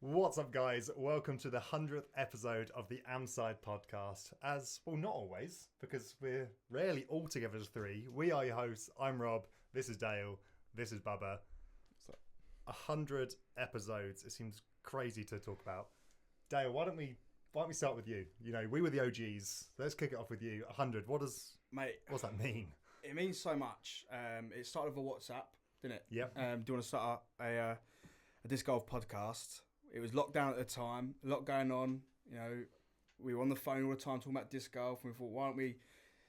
What's up, guys? Welcome to the 100th episode of the Amside podcast. As, well, not always, because we're rarely all together as three. We are your hosts. I'm Rob. This is Dale. This is Bubba. 100 episodes. It seems crazy to talk about. Dale, why don't we start with you? You know, we were the OGs. Let's kick it off with you. 100. What's that mean? It means so much. It started with a WhatsApp, didn't it? Yep. Do you want to start a disc golf podcast? It was lockdown at the time, a lot going on. You know, we were on the phone all the time talking about disc golf, and we thought, why don't we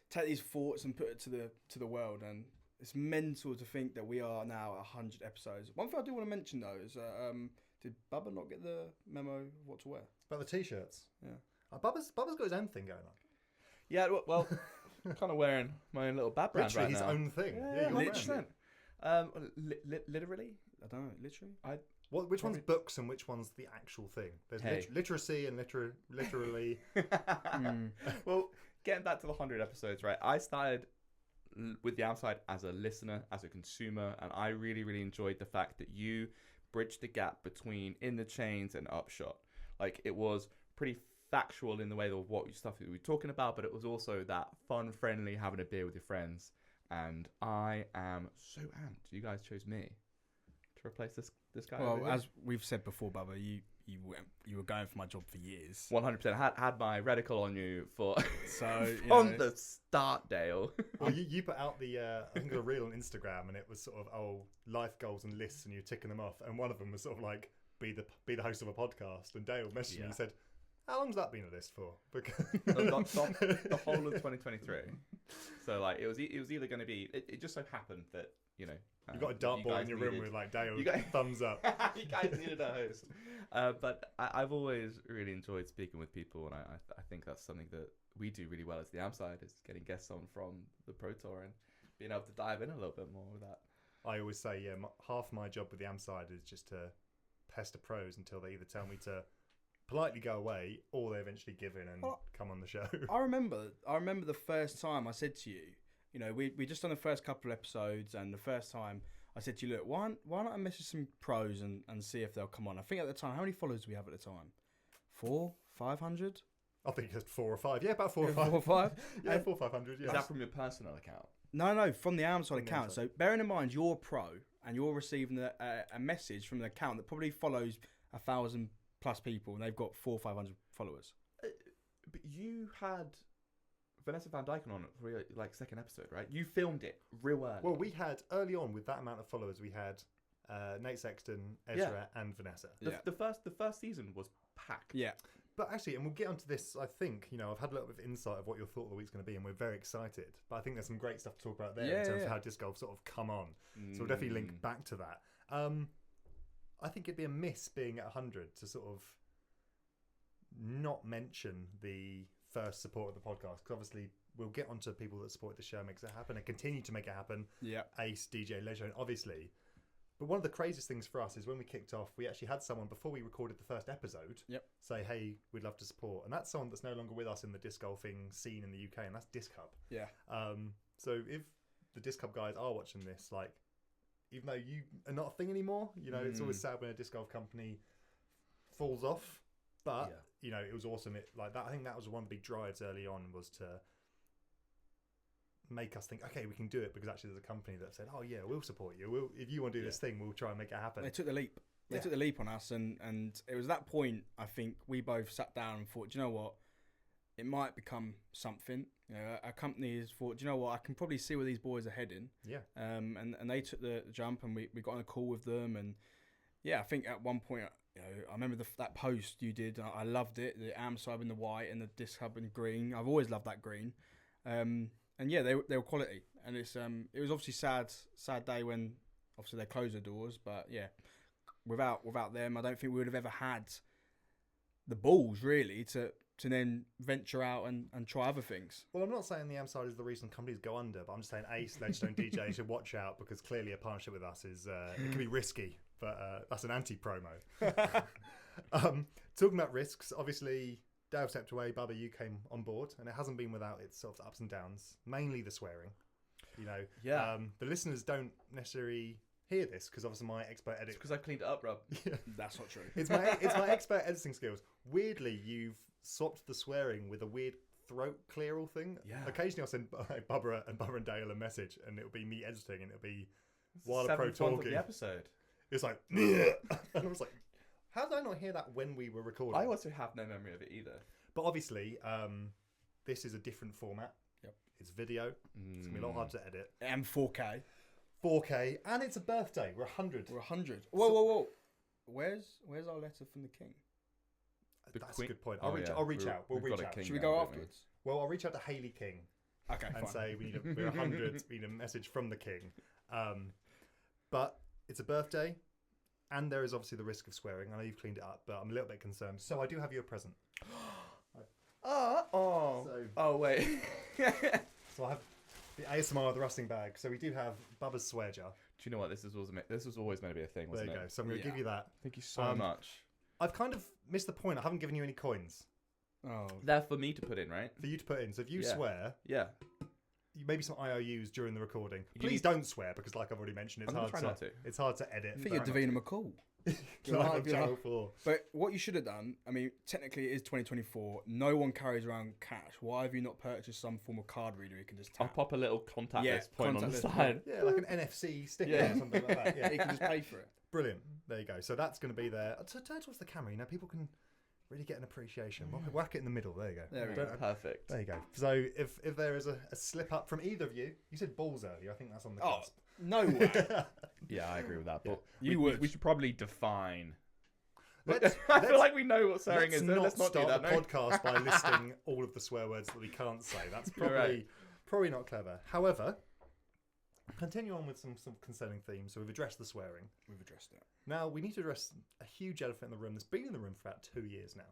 take these thoughts and put it to the world? And it's mental to think that we are now 100 episodes. One thing I do want to mention though is, did Bubba not get the memo of what to wear? About the t-shirts. Yeah. Bubba's got his own thing going on. Yeah, well, I'm kind of wearing my own little bad brand Literally right his now. own thing. Yeah, your 100%. Literally? I don't know, literally. Which one's books and which one's the actual thing? There's literacy and literally. Well, getting back to the 100 episodes, right? I started with the Outside as a listener, as a consumer, and I really, really enjoyed the fact that you bridged the gap between In the Chains and Upshot. Like, it was pretty factual in the way of what stuff that we were talking about, but it was also that fun, friendly, having a beer with your friends. And I am so amped. You guys chose me to replace this guy. Well, as we've said before, Bubba, you were going for my job for years. 100% had my reticle on you for So from the start, Dale. Well, you put out the I think the reel on Instagram, and it was sort of life goals and lists, and you're ticking them off. And one of them was sort of like be the host of a podcast. And Dale messaged me and said, "How long's that been a list for?" Because the whole of 2023. So like it was either going to be. It just so happened that you got a dartboard in your room with like Dale thumbs up. You guys needed a host. But I've always really enjoyed speaking with people, and I think that's something that we do really well as the Amside, is getting guests on from the Pro Tour and being able to dive in a little bit more with that. I always say, half my job with the Amside is just to pester pros until they either tell me to politely go away or they eventually give in and come on the show. I remember the first time I said to you, you know, we just done the first couple of episodes, and the first time I said to you, look, why not I message some pros and see if they'll come on? I think at the time, how many followers do we have at the time? 400, 500? I think just 4 or 5. Yeah, about 4 or 5. 4 or 5? Yeah, 400 or 500. Yeah. Is that from your personal account? No, from the Amside account. Amside. So bearing in mind you're a pro and you're receiving a message from an account that probably follows 1,000 plus people, and they've got 400 or 500 followers. But you had Vanessa Van Dyken on it for like second episode, right? You filmed it real early. Well, we had early on with that amount of followers, we had Nate Sexton, Ezra, and Vanessa. The first season was packed. Yeah. But actually, and we'll get onto this, I think, I've had a little bit of insight of what your thought of the week's going to be, and we're very excited. But I think there's some great stuff to talk about there in terms of how disc golf sort of come on. So we'll definitely link back to that. I think it'd be a miss being at 100 to sort of not mention the first support of the podcast, because obviously we'll get onto people that support the show, makes it happen, and continue to make it happen. Yeah. Ace, DJ, Leisure, obviously. But one of the craziest things for us is when we kicked off, we actually had someone before we recorded the first episode say, "Hey, we'd love to support," and that's someone that's no longer with us in the disc golfing scene in the UK, and that's Disc Hub. Yeah. So if the Disc Hub guys are watching this, like, even though you are not a thing anymore, it's always sad when a disc golf company falls off. But it was awesome. I think that was one of the big drives early on, was to make us think, okay, we can do it, because actually there's a company that said, "Oh yeah, we'll support you. If you want to do this thing, we'll try and make it happen." They took the leap. They took the leap on us, and it was that point I think we both sat down and thought, do you know what? It might become something. Our company has thought, do you know what? I can probably see where these boys are heading. Yeah. And they took the jump, and we got on a call with them, and I think at one point, I remember that post you did. I loved it. The Amside in the white and the Disc Hub in green. I've always loved that green. And yeah, they were quality. And it was obviously sad day when obviously they closed the doors. But yeah, without them, I don't think we would have ever had the balls really to then venture out and try other things. Well, I'm not saying the Amside is the reason companies go under, but I'm just saying Ace, Ledgestone, DJ should watch out, because clearly a partnership with us is it can be risky. But that's an anti-promo. Talking about risks, obviously Dale stepped away, Bubba, you came on board, and it hasn't been without its sort of ups and downs, mainly the swearing. The listeners don't necessarily hear this because obviously my expert edit. Because I cleaned it up, Rob. Yeah. That's not true. It's my expert editing skills. Weirdly, you've swapped the swearing with a weird throat clear all thing. Yeah. Occasionally, I'll send Bubba and Dale a message, and it'll be me editing, and it'll be while the a pro 7th one of talking. the episode. It's like, and I was like, how did I not hear that when we were recording? I also have no memory of it either. But obviously, this is a different format. Yep. It's video. It's gonna be a lot harder to edit. And 4K. 4K, and it's a birthday. We're 100. We're 100. Whoa. Where's our letter from the king? That's a good point. I'll reach out. We'll reach out. Should we go afterwards? Well, I'll reach out to Hayley King. Okay, and fine. say we're 100. We need a message from the king. But it's a birthday, and there is obviously the risk of swearing. I know you've cleaned it up, but I'm a little bit concerned. So I do have you a present. Oh wait. So I have the ASMR of the rusting bag. So we do have Bubba's swear jar. Do you know what? This was always meant to be a thing, There wasn't you go. it? So I'm going to give you that. Thank you so much. I've kind of missed the point. I haven't given you any coins Oh. They're for me to put in, right? for you to put in. So if you Yeah. swear, Yeah. maybe some IOUs during the recording. You Please need- don't swear because, like I've already mentioned, it's I'm gonna hard try not to. It's hard to edit. I think you're Davina McCall. Live on Channel 4. But what you should have done, I mean, technically it is 2024. No one carries around cash. Why have you not purchased some form of card reader you can just I'll tap? pop a little contactless point on the contactless side. Yeah, like an NFC sticker Yeah. or something like that. Yeah, You can just pay for it. brilliant. There you go. So that's going to be there. So turn towards the camera. You know, people can really get an appreciation. Whack it in the middle. There you go. There we go. Perfect. There you go. So if there is a slip up from either of you, you said balls earlier. I think that's on the Oh, cusp. no way. Yeah, I agree with that. But You we should probably define. Let's- I feel let's- like we know what swearing Let's is. not Let's not do start that. the No. podcast by listing all of the swear words that we can't say. That's You're right. probably not clever. However, continue on with some concerning themes. So we've addressed the swearing. We've addressed it. Now we need to address a huge elephant in the room that's been in the room for about 2 years now.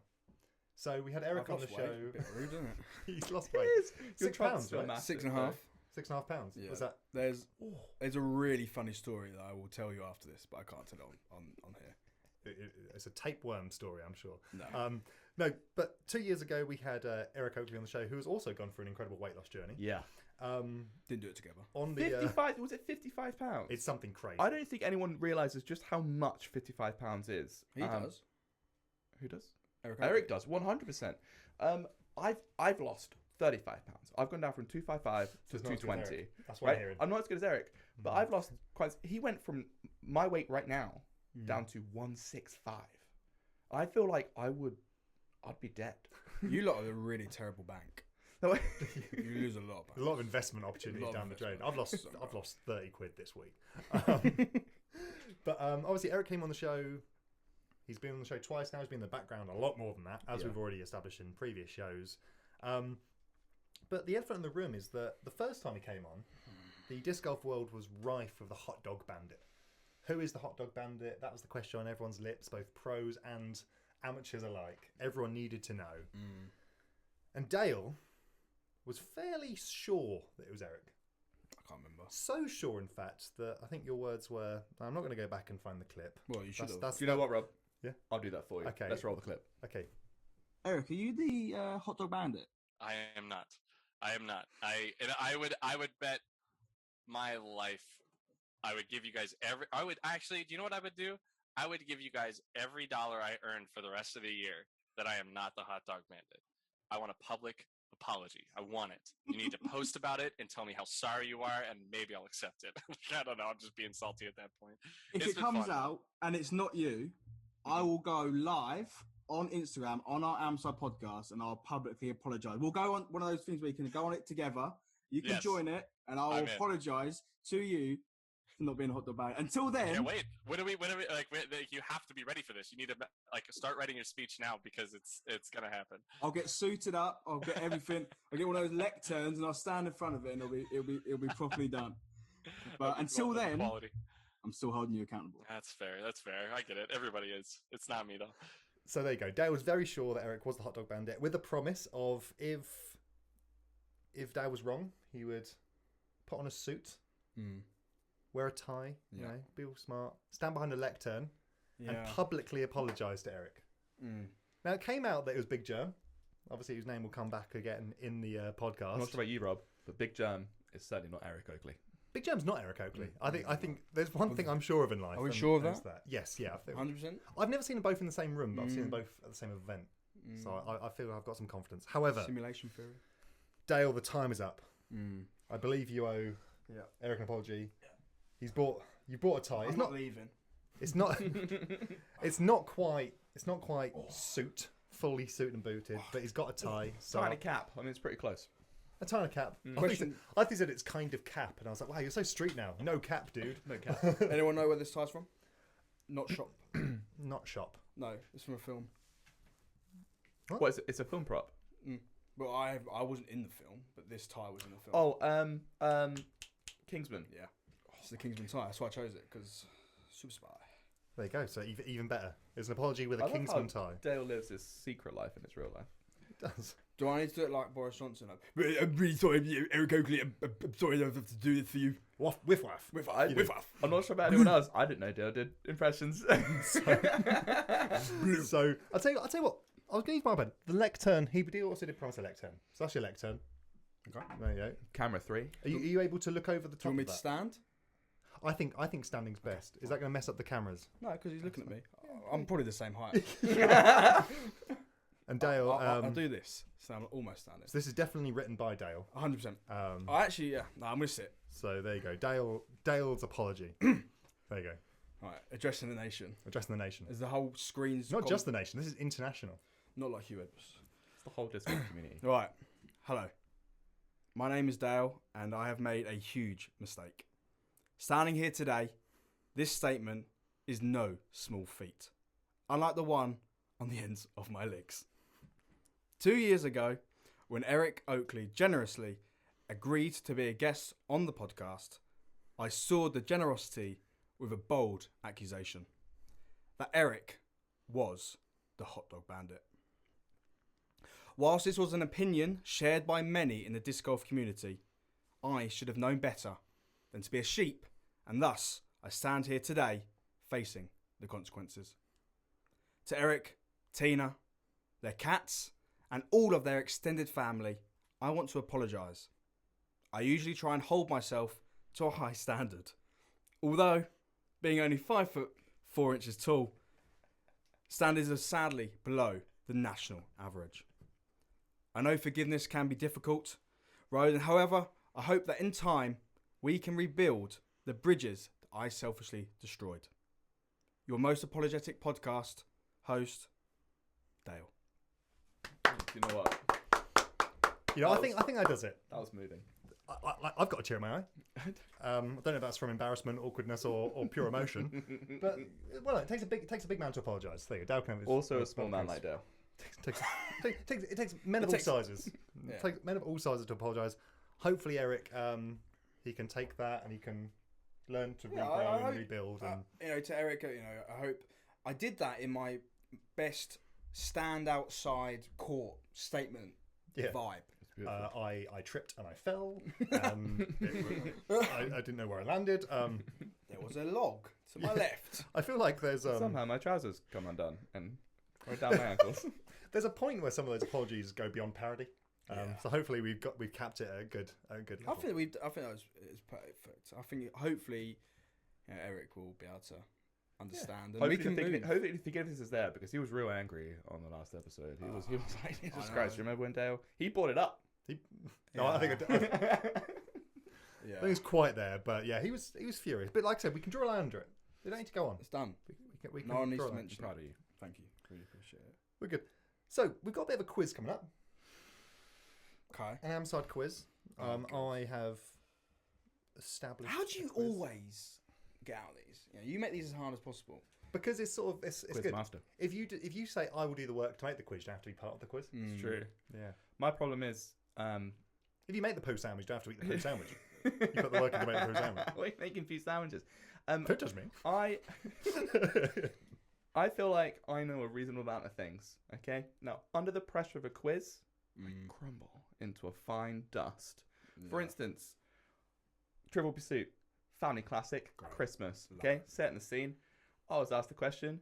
So we had Eric on the show. Bit rude, isn't it? He's lost It weight. is. Your £6, transfer right? massive, 6.5. £6.5. Yeah. Was that? There's a really funny story that I will tell you after this, but I can't tell it on here. It's a tapeworm story, I'm sure. No. No, but 2 years ago we had Eric Oakley on the show, who has also gone through an incredible weight loss journey. Yeah. Didn't do it together. On the 55. Was it 55 pounds? it's something crazy. I don't think anyone realizes just how much 55 pounds is. He does. Who does? Eric Eric does. 100%. I've lost 35 pounds. I've gone down from 255 to It's not as good as 220. Eric. That's what I'm Right? hearing. I'm not as good as Eric, but I've lost quite. He went from my weight right now Mm. down to 165. I feel like I'd be dead. You lot are a really terrible bank. No, You lose a lot. A lot of investment opportunities A lot of down the drain. investment. I've lost 30 quid this week. But obviously Eric came on the show. He's been on the show twice now. He's been in the background a lot more than that, as Yeah. we've already established in previous shows. But the elephant in the room is that the first time he came on, the disc golf world was rife with the hot dog bandit. Who is the hot dog bandit? That was the question on everyone's lips, both pros and amateurs alike. Everyone needed to know. And Dale was fairly sure that it was Eric. I can't remember. So sure, in fact, that I think your words were, I'm not going to go back and find the clip. Well, you should have. That's do you know what, Rob? Yeah. I'll do that for you. Okay. Let's roll the clip. Okay. Eric, are you the hot dog bandit? I am not. I would bet my life. I would give you guys do you know what I would do? I would give you guys every dollar I earned for the rest of the year that I am not the hot dog bandit. I want a public apology. I want it. You need to post about it and tell me how sorry you are, and maybe I'll accept it. I don't know. I'm just being salty at that point. If It's it been comes fun. out and it's not you, I will go live on Instagram on our Amside podcast and I'll publicly apologise. We'll go on one of those things where you can go on it together. You can Yes. join it and I'll I'm in. apologise to you for not being a hot dog bandit. Until then, Yeah, wait. When are we you have to be ready for this. You need to start writing your speech now because it's gonna happen. I'll get suited up. I'll get everything. I'll get one of those lecterns and I'll stand in front of it and it'll be properly done. But until then, Quality. I'm still holding you accountable. That's fair. I get it. Everybody is. It's not me though. So there you go. Dale was very sure that Eric was the hot dog bandit, with the promise of if Dale was wrong, he would put on a suit, wear a tie, you Yeah. know, be all smart, stand behind a lectern, and Yeah. publicly apologise to Eric. Now it came out that it was Big Germ, obviously whose name will come back again in the podcast. I'm not sure about you, Rob, but Big Germ is certainly not Eric Oakley. Big Jam's not Eric Oakley. I think there's one thing I'm sure of in life. Are we and sure of that's that? Yes, yeah. 100%. I've never seen them both in the same room, but I've seen them both at the same event. So I feel I've got some confidence. However, Simulation theory. Dale, the time is up. I believe you owe Eric an apology. You brought a tie. I'm not leaving. It's not. It's not quite fully suit and booted, but he's got a tie. So Tiny cap. I mean, it's pretty close. a tiny cap. Question. I think he said it's kind of cap, and I was like, wow, you're so street now. No cap, dude. No cap. Anyone know where this tie's from? Not shop. Not shop. No, it's from a film. What is it? It's a film prop. Well, I wasn't in the film, but this tie was in the film. Oh, Kingsman. Yeah. It's the Kingsman tie. That's why I chose it, because super spy. There you go. So even better. It's an apology with a Kingsman tie. Dale lives his secret life in his real life. It does. Do I need to do it like Boris Johnson? I'm really sorry, Eric Oakley. I'm sorry I have to do this for you. Whiff. I'm not sure about anyone else. I didn't know Dale did impressions. So I'll tell you what. I was going to use my pen. The lectern. He also did promise a lectern. So that's your lectern. Okay. There you go. Camera 3. Are you able to look over the top? Do you want me of to that? stand? I think standing's best. Is that going to mess up the cameras? No, because he's looking at me. I'm probably the same height. And Dale, I'll do this. So I'm almost standing. so this is definitely written by Dale. 100%. I actually, yeah. No, I'm going to sit. So there you go. Dale's apology. There you go. All right. Addressing the nation. Addressing the nation. As the whole screen's Not just the nation. This is international. Not like you, Edwards. It's the whole Discord community. Right. Hello. My name is Dale, and I have made a huge mistake. Standing here today, this statement is no small feat, unlike the one on the ends of my legs. 2 years ago, when Eric Oakley generously agreed to be a guest on the podcast, I saw the generosity with a bold accusation that Eric was the hot dog bandit. Whilst this was an opinion shared by many in the disc golf community, I should have known better than to be a sheep, and thus I stand here today facing the consequences. To Eric, Tina, their cats, and all of their extended family, I want to apologise. I usually try and hold myself to a high standard, although being only 5'4" tall, standards are sadly below the national average. I know forgiveness can be difficult, however, I hope that in time we can rebuild the bridges that I selfishly destroyed. Your most apologetic podcast host, Dale. You know what? I think that does it. That was moving. I've got a tear in my eye. I don't know if that's from embarrassment, awkwardness, or pure emotion. But it takes a big man to apologise. There you go. Dale can have his- Also a small man like Dale. It takes men of all sizes. Yeah. It takes men of all sizes to apologise. Hopefully, Eric, he can take that and he can learn to regrow and rebuild. And To Eric, I hope I did that in my best stand outside court statement vibe. I tripped and I fell. I didn't know where I landed. There was a log to my left. I feel like there's Somehow my trousers come undone and right down my ankles. there's a point where some of those apologies go beyond parody. So hopefully we've capped it at a good level. I think that was perfect. I think hopefully Eric will be able to understand, and we can move. Hopefully the forgiveness is there, because he was real angry on the last episode. He was like, Jesus Christ! Remember when Dale brought it up? I think it's quite there, but yeah, he was furious. But like I said, we can draw a line under it. We don't need to go on. It's done. We can No one needs draw to a line. mention. Proud of you. Thank you. Really appreciate it. We're good. So we've got a bit of a quiz coming up. Okay. An Amside quiz. I have established. How do you a quiz. always get out of these? You make these as hard as possible. Because it's sort of it's Quiz good. master. If you say I will do the work to make the quiz, you don't have to be part of the quiz. It's true. Yeah. My problem is, If you make the poo sandwich, you don't have to eat the poo sandwich. You put the work in to make the poo sandwich. why are you making few sandwiches? Don't judge me. I feel like I know a reasonable amount of things. Okay, now under the pressure of a quiz, I crumble into a fine dust. For instance, Trivial Pursuit, family classic, Great. Christmas. Love Okay, it. setting the scene. I was asked the question: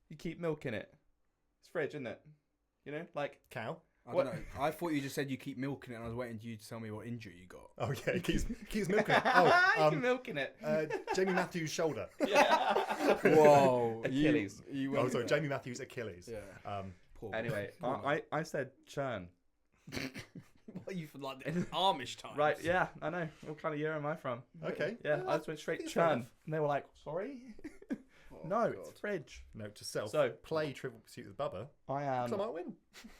you keep milk in it. It's fridge, isn't it? Like Cow. I don't know. I thought you just said you keep milking it, and I was waiting for you to tell me what injury you got. Oh yeah, he keeps milking it. Oh, Keep milking it. Jamie Matthews' shoulder. Yeah. Whoa, Achilles. You Oh, sorry, Jamie Matthews' Achilles. Yeah. Poor Anyway, Poor man. I said churn. What are you for like the Amish times? Right, yeah, I know. What kind of year am I from? Okay. Yeah, I just went straight it's fair churn. enough. And they were like, sorry? Oh, No, God. it's fridge. Note to self. So- play Trivial Pursuit with Bubba. I 'Cause I am. might win.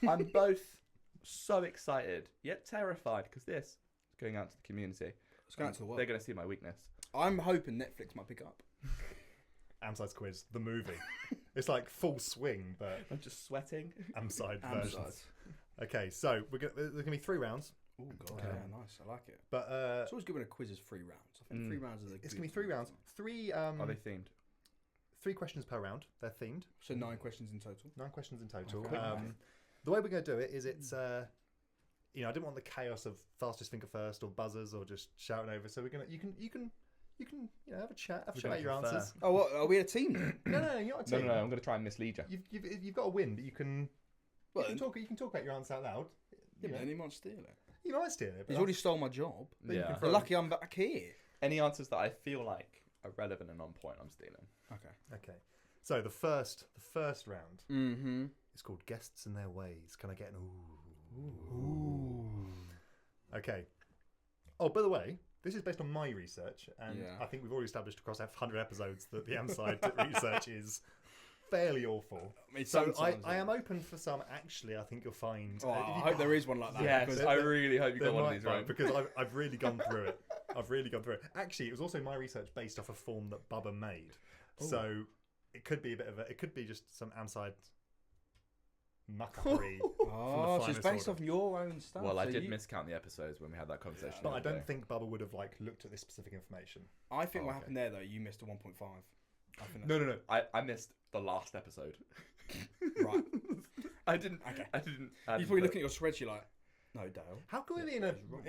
I'm both so excited yet terrified because this is going out to the community. It's going out to the world. They're going to see my weakness. I'm hoping Netflix might pick up. Amside's quiz, the movie. It's like full swing, but I'm just sweating. Amside Amside. versions. Okay, so there's gonna be 3 rounds, Oh god, Okay. yeah, nice. I like it. but It's always good when a quiz is 3 rounds. I think 3 rounds is a it's good gonna be 3 rounds. Are they themed? 3 questions per round. They're themed. So 9 questions in total. 9 questions in total. Okay. The way we're going to do it is it's, I didn't want the chaos of fastest finger first or buzzers or just shouting over. So we're gonna, you can, have a chat, have a We're chat gonna about your confer. answers. Oh, what? Are we a team then? No, you're not a No, team. no, I'm going to try and mislead you. You've got to win, but you can Well, you can talk about your answer out loud. yeah, You but know, then he might steal it. you might steal it. But He's already stole my job. then you Yeah. can throw You're it. lucky I'm back here. Any answers that I feel like are relevant and on point, I'm stealing. Okay. Okay. So the first round Mm-hmm. is called Guests and Their Ways. Can I get an ooh? Okay. Oh, by the way, this is based on my research, and Yeah. I think we've already established across 100 episodes that the Amside research is fairly awful. I mean, So sometimes, I am open for some. Actually, I think you'll find. Oh, if I you- hope there is one like that. Yes, because I really hope you there got one of might these be, right. because I've really gone through it. I've really gone through it. Actually, it was also my research based off a form that Bubba made. So it could be a bit of a. It could be just some Amside muckery. Oh, so it's finest based order. off your own stuff. Well, I so did you- miscount the episodes when we had that conversation. But the I other don't day. think Bubba would have looked at this specific information. I think Oh, what okay. happened there though, you missed a 1.5. I think No. I missed the last episode. Right. I didn't. Okay. I didn't. You're probably looking at your spreadsheet like, no, Dale. How can we be in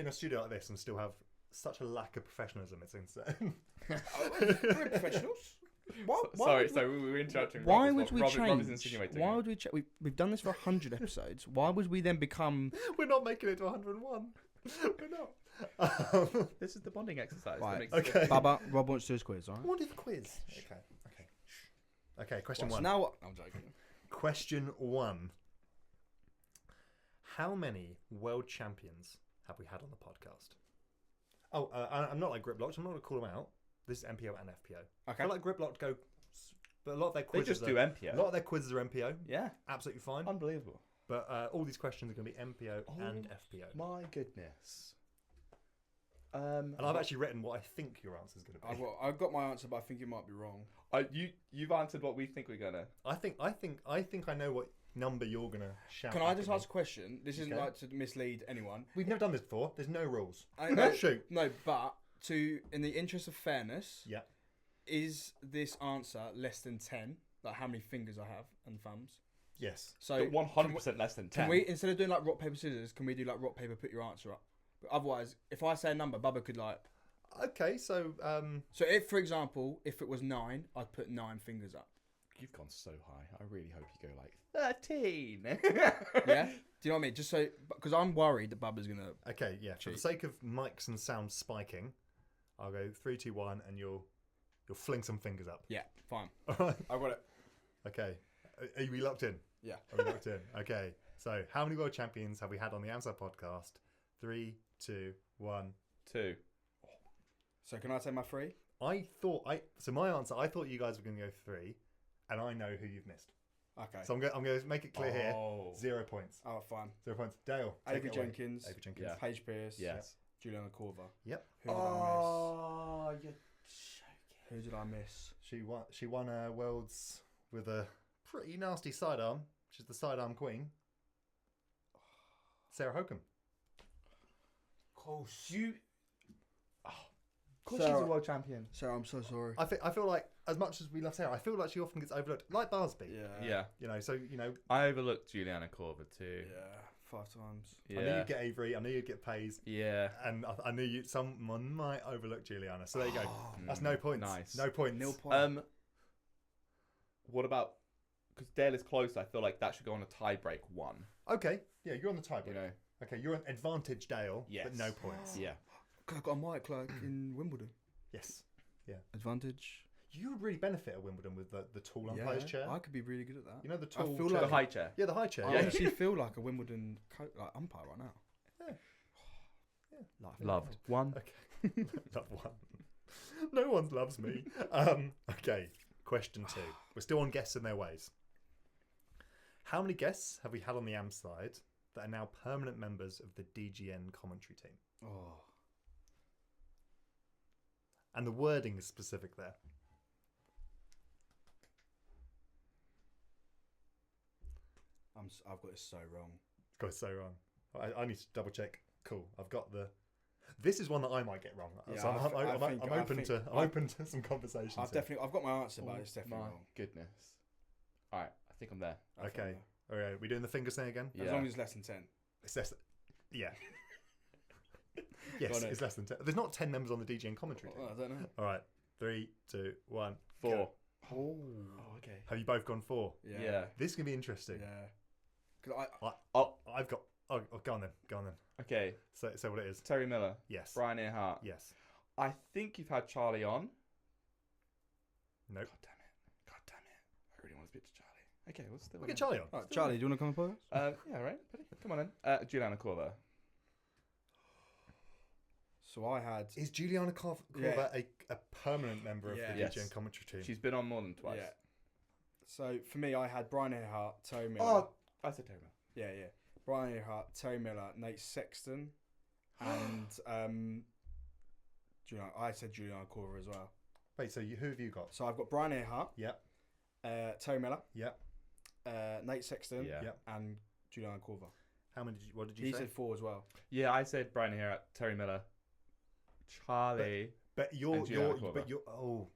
a studio like this and still have such a lack of professionalism? It's insane. We're professionals. Why Sorry, would so we were interrupting. Why Rob would as we well. Rob is change? insinuating Why it. would we? We've done this for 100 episodes. Why would we then become? We're not making it to 101. We're not. This is the bonding exercise. that Right. makes it Okay. Baba, Rob wants to do his quiz, all right? What is the quiz? Okay. Question So one. now what? I'm joking. Question 1. How many world champions have we had on the podcast? Oh, I'm not like Griplocked. I'm not going to call them out. This is MPO and FPO. I Okay. feel like Griplocked go, but a lot of their They quizzes just do A MPO. lot of their quizzes are MPO. Yeah, Absolutely fine. unbelievable. But all these questions are going to be MPO and Oh. FPO. My goodness. And I've actually written what I think your answer is going to be. I've got my answer, but I think it might be wrong. You've answered what we think we're gonna. I think I know what number you're going to shout. Can I back just at me. ask a question? This isn't Okay. like to mislead anyone. We've never done this before. There's no rules. No, Shoot. no, but in the interest of fairness, Yeah. is this answer less than 10? Like how many fingers I have and thumbs? Yes. So 100% less than 10. Can we, instead of doing like rock paper scissors, can we do like rock paper put your answer up? But otherwise, if I say a number, Bubba could like. Okay. So So if, for example, if it was 9, I'd put 9 fingers up. You've gone so high. I really hope you go like 13. Yeah. Do you know what I mean? Just so because I'm worried that Bubba's gonna. okay. Yeah. For the Cheat. sake of mics and sound spiking, I'll go 3, 2, 1, and you'll fling some fingers up. Yeah, fine. All right. I got it. Okay. Are we locked in? Yeah. Are we locked in? Okay. So, how many world champions have we had on the Amsar podcast? 3, 2, 1. 2. So can I say my 3? So my answer, I thought you guys were going to go 3, and I know who you've missed. Okay. So I'm going to make it clear here. Oh. 0 points. Oh, fine. 0 points. Dale. take Avery it away. Jenkins. Avery Jenkins. Yeah. Paige Pierce. Yes. Juliana Corva. Yep. Who did I miss? Oh, you're joking. Who did I miss? She won Worlds with a pretty nasty sidearm. She's the sidearm queen. Sarah Hokum. Course. Of course she's a world champion. Sarah, I'm so sorry. I feel like, as much as we love Sarah, I feel like she often gets overlooked. Like Barsby. Yeah. You know, so, you know, I overlooked Juliana Corva too. Yeah. 5 times. Yeah. I knew you'd get Avery, I knew you'd get Pays, Yeah. and I knew someone might overlook Juliana. So there you go. That's Mm, no points. nice. No points. Nil point. What about because Dale is closer, I feel like that should go on a tie-break 1. Okay, yeah, you're on the tiebreak. You know. Okay, you're on advantage, Dale, Yes. but no points. Yeah. I got a mic like in Wimbledon. Yes. Advantage. You would really benefit at Wimbledon with the tall umpire's chair. I could be really good at that. You know the tall feel chair? The high chair. Yeah, the high chair. I Yeah. actually feel like a Wimbledon umpire right now. Yeah. Loved. 1. Okay. Love one. No one loves me. Okay. Question 2. We're still on guests and their ways. How many guests have we had on the AM side that are now permanent members of the DGN commentary team? Oh. And the wording is specific there. I've got this so wrong. Got it so wrong. I need to double check. Cool. I've got the. This is one that I might get wrong. Yeah, So I'm I open think- to. I'm open to some conversations. I've here. got my answer, but it's definitely My wrong. goodness. All right, I think I'm there. I think Okay. All right. We doing the fingers thing again? As Yeah. long as it's less than 10. It's less. Yeah. Go Yes, on then. it's less than 10. There's not 10 members on the DGN commentary team. Oh, I don't know. All right. 3, 2, 1. 4. Go. Oh, okay. Have you both gone 4? Yeah. This is gonna be interesting. Yeah. Because I've got. Oh, go on then. Go on then. Okay. So what it is? Terry Miller. Yes. Brian Earhart. Yes. I think you've had Charlie on. Nope. God damn it. God damn it. I really want to speak to Charlie. Okay, we'll still We'll get Charlie on. Right, Charlie, do you want to come and put us? Yeah, right. Buddy. Come on in. Juliana Corver. So I had. Is Juliana Corver Yeah. a permanent member of Yeah. the Yes. DGN commentary team? She's been on more than twice. Yeah. So for me, I had Brian Earhart, Terry Miller. Oh, I said Terry Miller. Yeah. Brian Earhart, Terry Miller, Nate Sexton, and I said Juliana Corver as well. Wait, so who have you got? So I've got Brian Earhart, Yep. Terry Miller, Yep. Nate Sexton, Yeah. Yep. and Juliana Corver. How many? What did you He say? said 4 as well. Yeah, I said Brian Earhart, Terry Miller, Charlie. But you're. And Juliana Corver. But you're. Oh.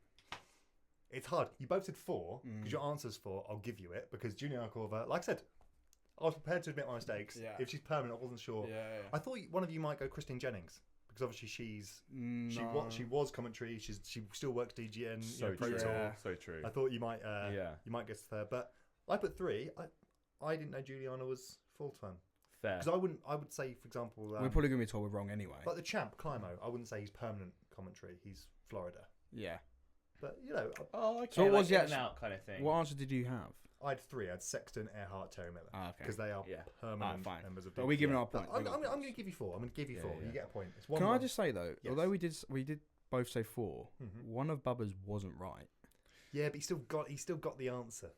It's hard. You both said 4 because Mm. your answer's 4. I'll give you it because Juliana Corver, like I said, I was prepared to admit my mistakes. Yeah. If she's permanent, I wasn't sure. Yeah. I thought one of you might go Christine Jennings because obviously she No. was commentary. She still works DGN, So Pro true. Tour. So true. I thought you might Yeah. you might guess there, but I put 3. I didn't know Juliana was full time Fair. because I would say, for example, We're probably going to be told we're wrong anyway. like the champ Climo. I wouldn't say he's permanent commentary. He's Florida, Yeah. but you know, Oh, okay. So what like was the in and actual- out kind of thing. What answer did you have? I had 3. I had Sexton, Earhart, Terry Miller Ah, okay. because they are Yeah. permanent fine. members of. But are we giving DGN. our But point? I'm We got going to points. give you 4. I'm going to give you Yeah, 4. yeah. You get a point. It's Can I 1-1. just say though, Yes. although we did both say 4, Mhm. one of Bubba's wasn't right. Yeah, but he still got the answer.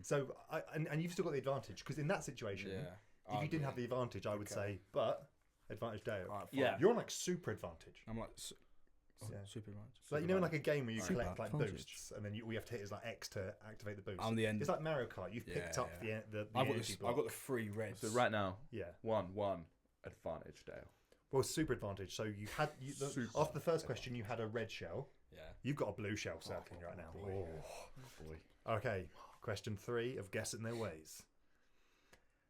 So and you've still got the advantage because in that situation, Yeah. if you didn't have the advantage, I would say, but advantage Dale. Alright, fine. Yeah. You're on like super advantage. I'm like Yeah. super right. So like, you know, in like a game where you Super collect like advantage. boosts, and then all you have to hit is like X to activate the boost. I'm the end. It's like Mario Kart. You've picked Yeah, up yeah. the I've got energy I've block. got the 3 reds. So right now, Yeah. 1-1 advantage, Dale. Well, super advantage. So you had Super after the first question, you had a red shell. Yeah. You've got a blue shell circling right now. boy. Boy. Okay. Question 3 of guessing their ways.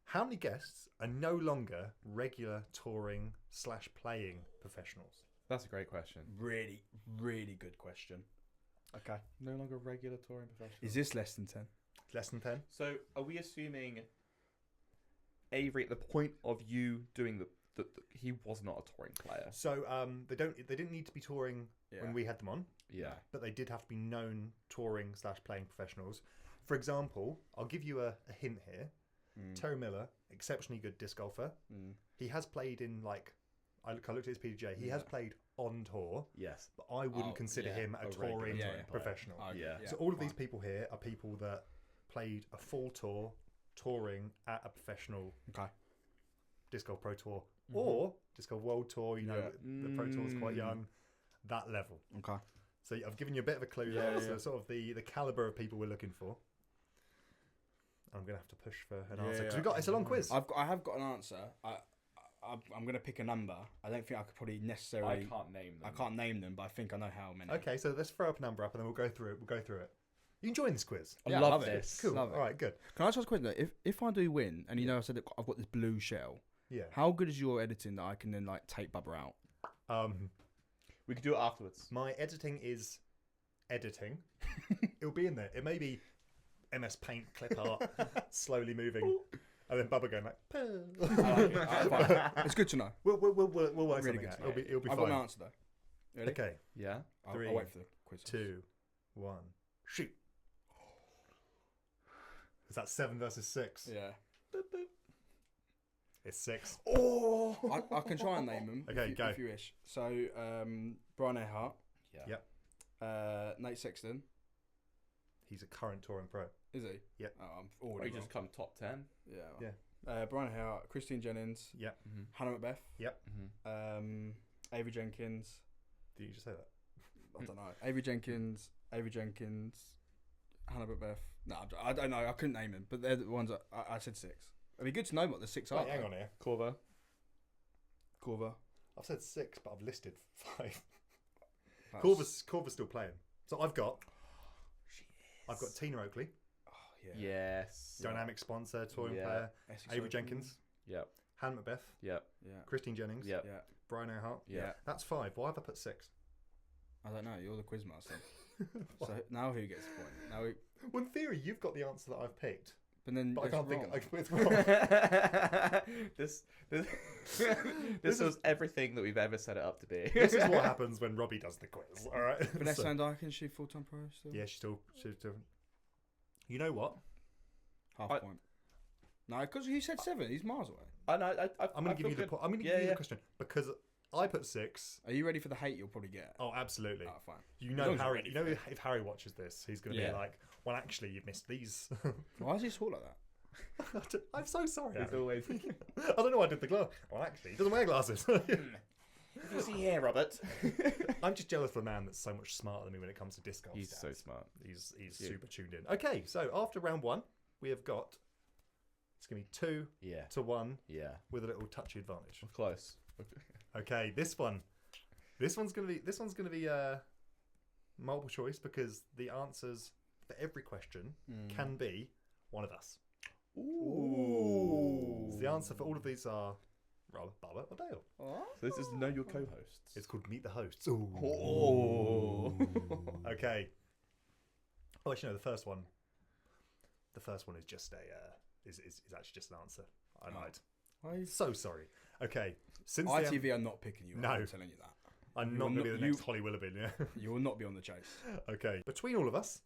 How many guests are no longer regular touring / playing professionals? That's a great question. Really, really good question. Okay. No longer regular touring professional. Is this less than 10? Less than 10? So are we assuming Avery at the point of you doing the he was not a touring player? So they didn't need to be touring when we had them on, Yeah. but they did have to be known touring / playing professionals. For example, I'll give you a hint here. Terry Miller, exceptionally good disc golfer. He has played in I looked at his PDJ. He has played on tour, Yes. but I wouldn't consider him a regular touring touring player. professional. Okay, Yeah. So all of these people here are people that played a full tour touring at a professional Okay. disc golf pro tour or disc golf world tour. You know, Yeah. the pro tour is quite young. That level. Okay. So I've given you a bit of a clue there. So sort of the caliber of people we're looking for. I'm gonna have to push for an answer because it's a long quiz. I have got an answer. I'm going to pick a number. I don't think I could probably necessarily. I can't name them. I can't name them, but I think I know how many. Okay, so let's throw up a number up and then we'll go through it. You enjoying this quiz? I Yeah, love love it. this. Cool. Love it. All right, good. Can I just ask a question though? If I do win, and you know I said that I've got this blue shell, Yeah. how good is your editing that I can then take Bubba out? We could do it afterwards. My editing is editing. It'll be in there. It may be MS Paint clip art, slowly moving, and then Bubba going like. "Pooh." I like it. Alright, fine. It's good to know. We'll work Really something good out. to know. It'll be I've fine. got an answer though. Ready? Okay, Yeah. I'll Three, wait for the quiz. 2, 1, shoot. Is that 7 versus 6? Yeah. It's 6. Oh, I can try and name them. Okay, go. If you wish. So, Brian Earhart, Yeah. Yep. Nate Sexton, He's a current touring pro. is he? Yep. Oh, I'm Or already you wrong. just come top 10. Yeah. Yeah. Brian Earhart, Christine Jennings, Yep. Mm-hmm. Hannah Macbeth, Mm-hmm. Avery Jenkins. Did you just say that? I don't know. Avery Jenkins, Hannah Macbeth. No, I don't know. I couldn't name them, but they're the ones I said 6. It'd be good to know what the 6 are. Wait, hang on here. Corva. Corva. I've said 6, but I've listed 5. That's- Corva's still playing. So I've got Tina Oakley, Oh, yeah. Yes. dynamic sponsor, touring Yeah. player. Essex Avery Open. Jenkins, Yep. Hannah Macbeth, Yep. Yeah. Christine Jennings, Yep. Yeah. Brian Earhart. Yeah. That's 5. Why have I put 6? I don't know. You're the quiz master. So now who gets the point? Now, Well, in theory, you've got the answer that I've picked, but then but I it's can't wrong. think. It's wrong. this was everything that we've ever set it up to be. This is what happens when Robbie does the quiz. All right. Vanessa So- Van Dyke, is she full-time pro still? yeah, she's still. You know what? Half I- point. No, because he said 7. He's miles away. I know. I'm going to give you the. I'm going to give you the question because I put 6. Are you ready for the hate you'll probably get? Oh, absolutely. Oh, fine. You As know long as you're Harry. ready You know for it. if Harry watches this, he's going to Yeah. be like, "Well, actually, you've missed these." Why is he tall like that? I'm so sorry. It's Harry. always. I don't know why I did the glass. Well, actually, he doesn't wear glasses. You see here, Robert. I'm just jealous for a man that's so much smarter than me when it comes to disc golf. He's stats. so smart. He's Yeah. super tuned in. Okay, so after round 1, we have got. It's going to be 2 Yeah. to 1 Yeah. with a little touchy advantage. Close. Okay, this one's going to be multiple choice because the answers for every question can be one of us. Ooh. So the answer for all of these are Rob, Bubba, or Dale. So this is Know Your Co-Hosts. It's called Meet the Hosts. Ooh. Oh. Okay. Oh, actually, no. The first one is just a is actually just an answer. I lied. Why? So sorry. Okay. Since ITV are not picking you. No. I'm telling you that. I'm You're not going to be not- the next you- Holly Willoughby. Yeah. You will not be on the chase. Okay. Between all of us,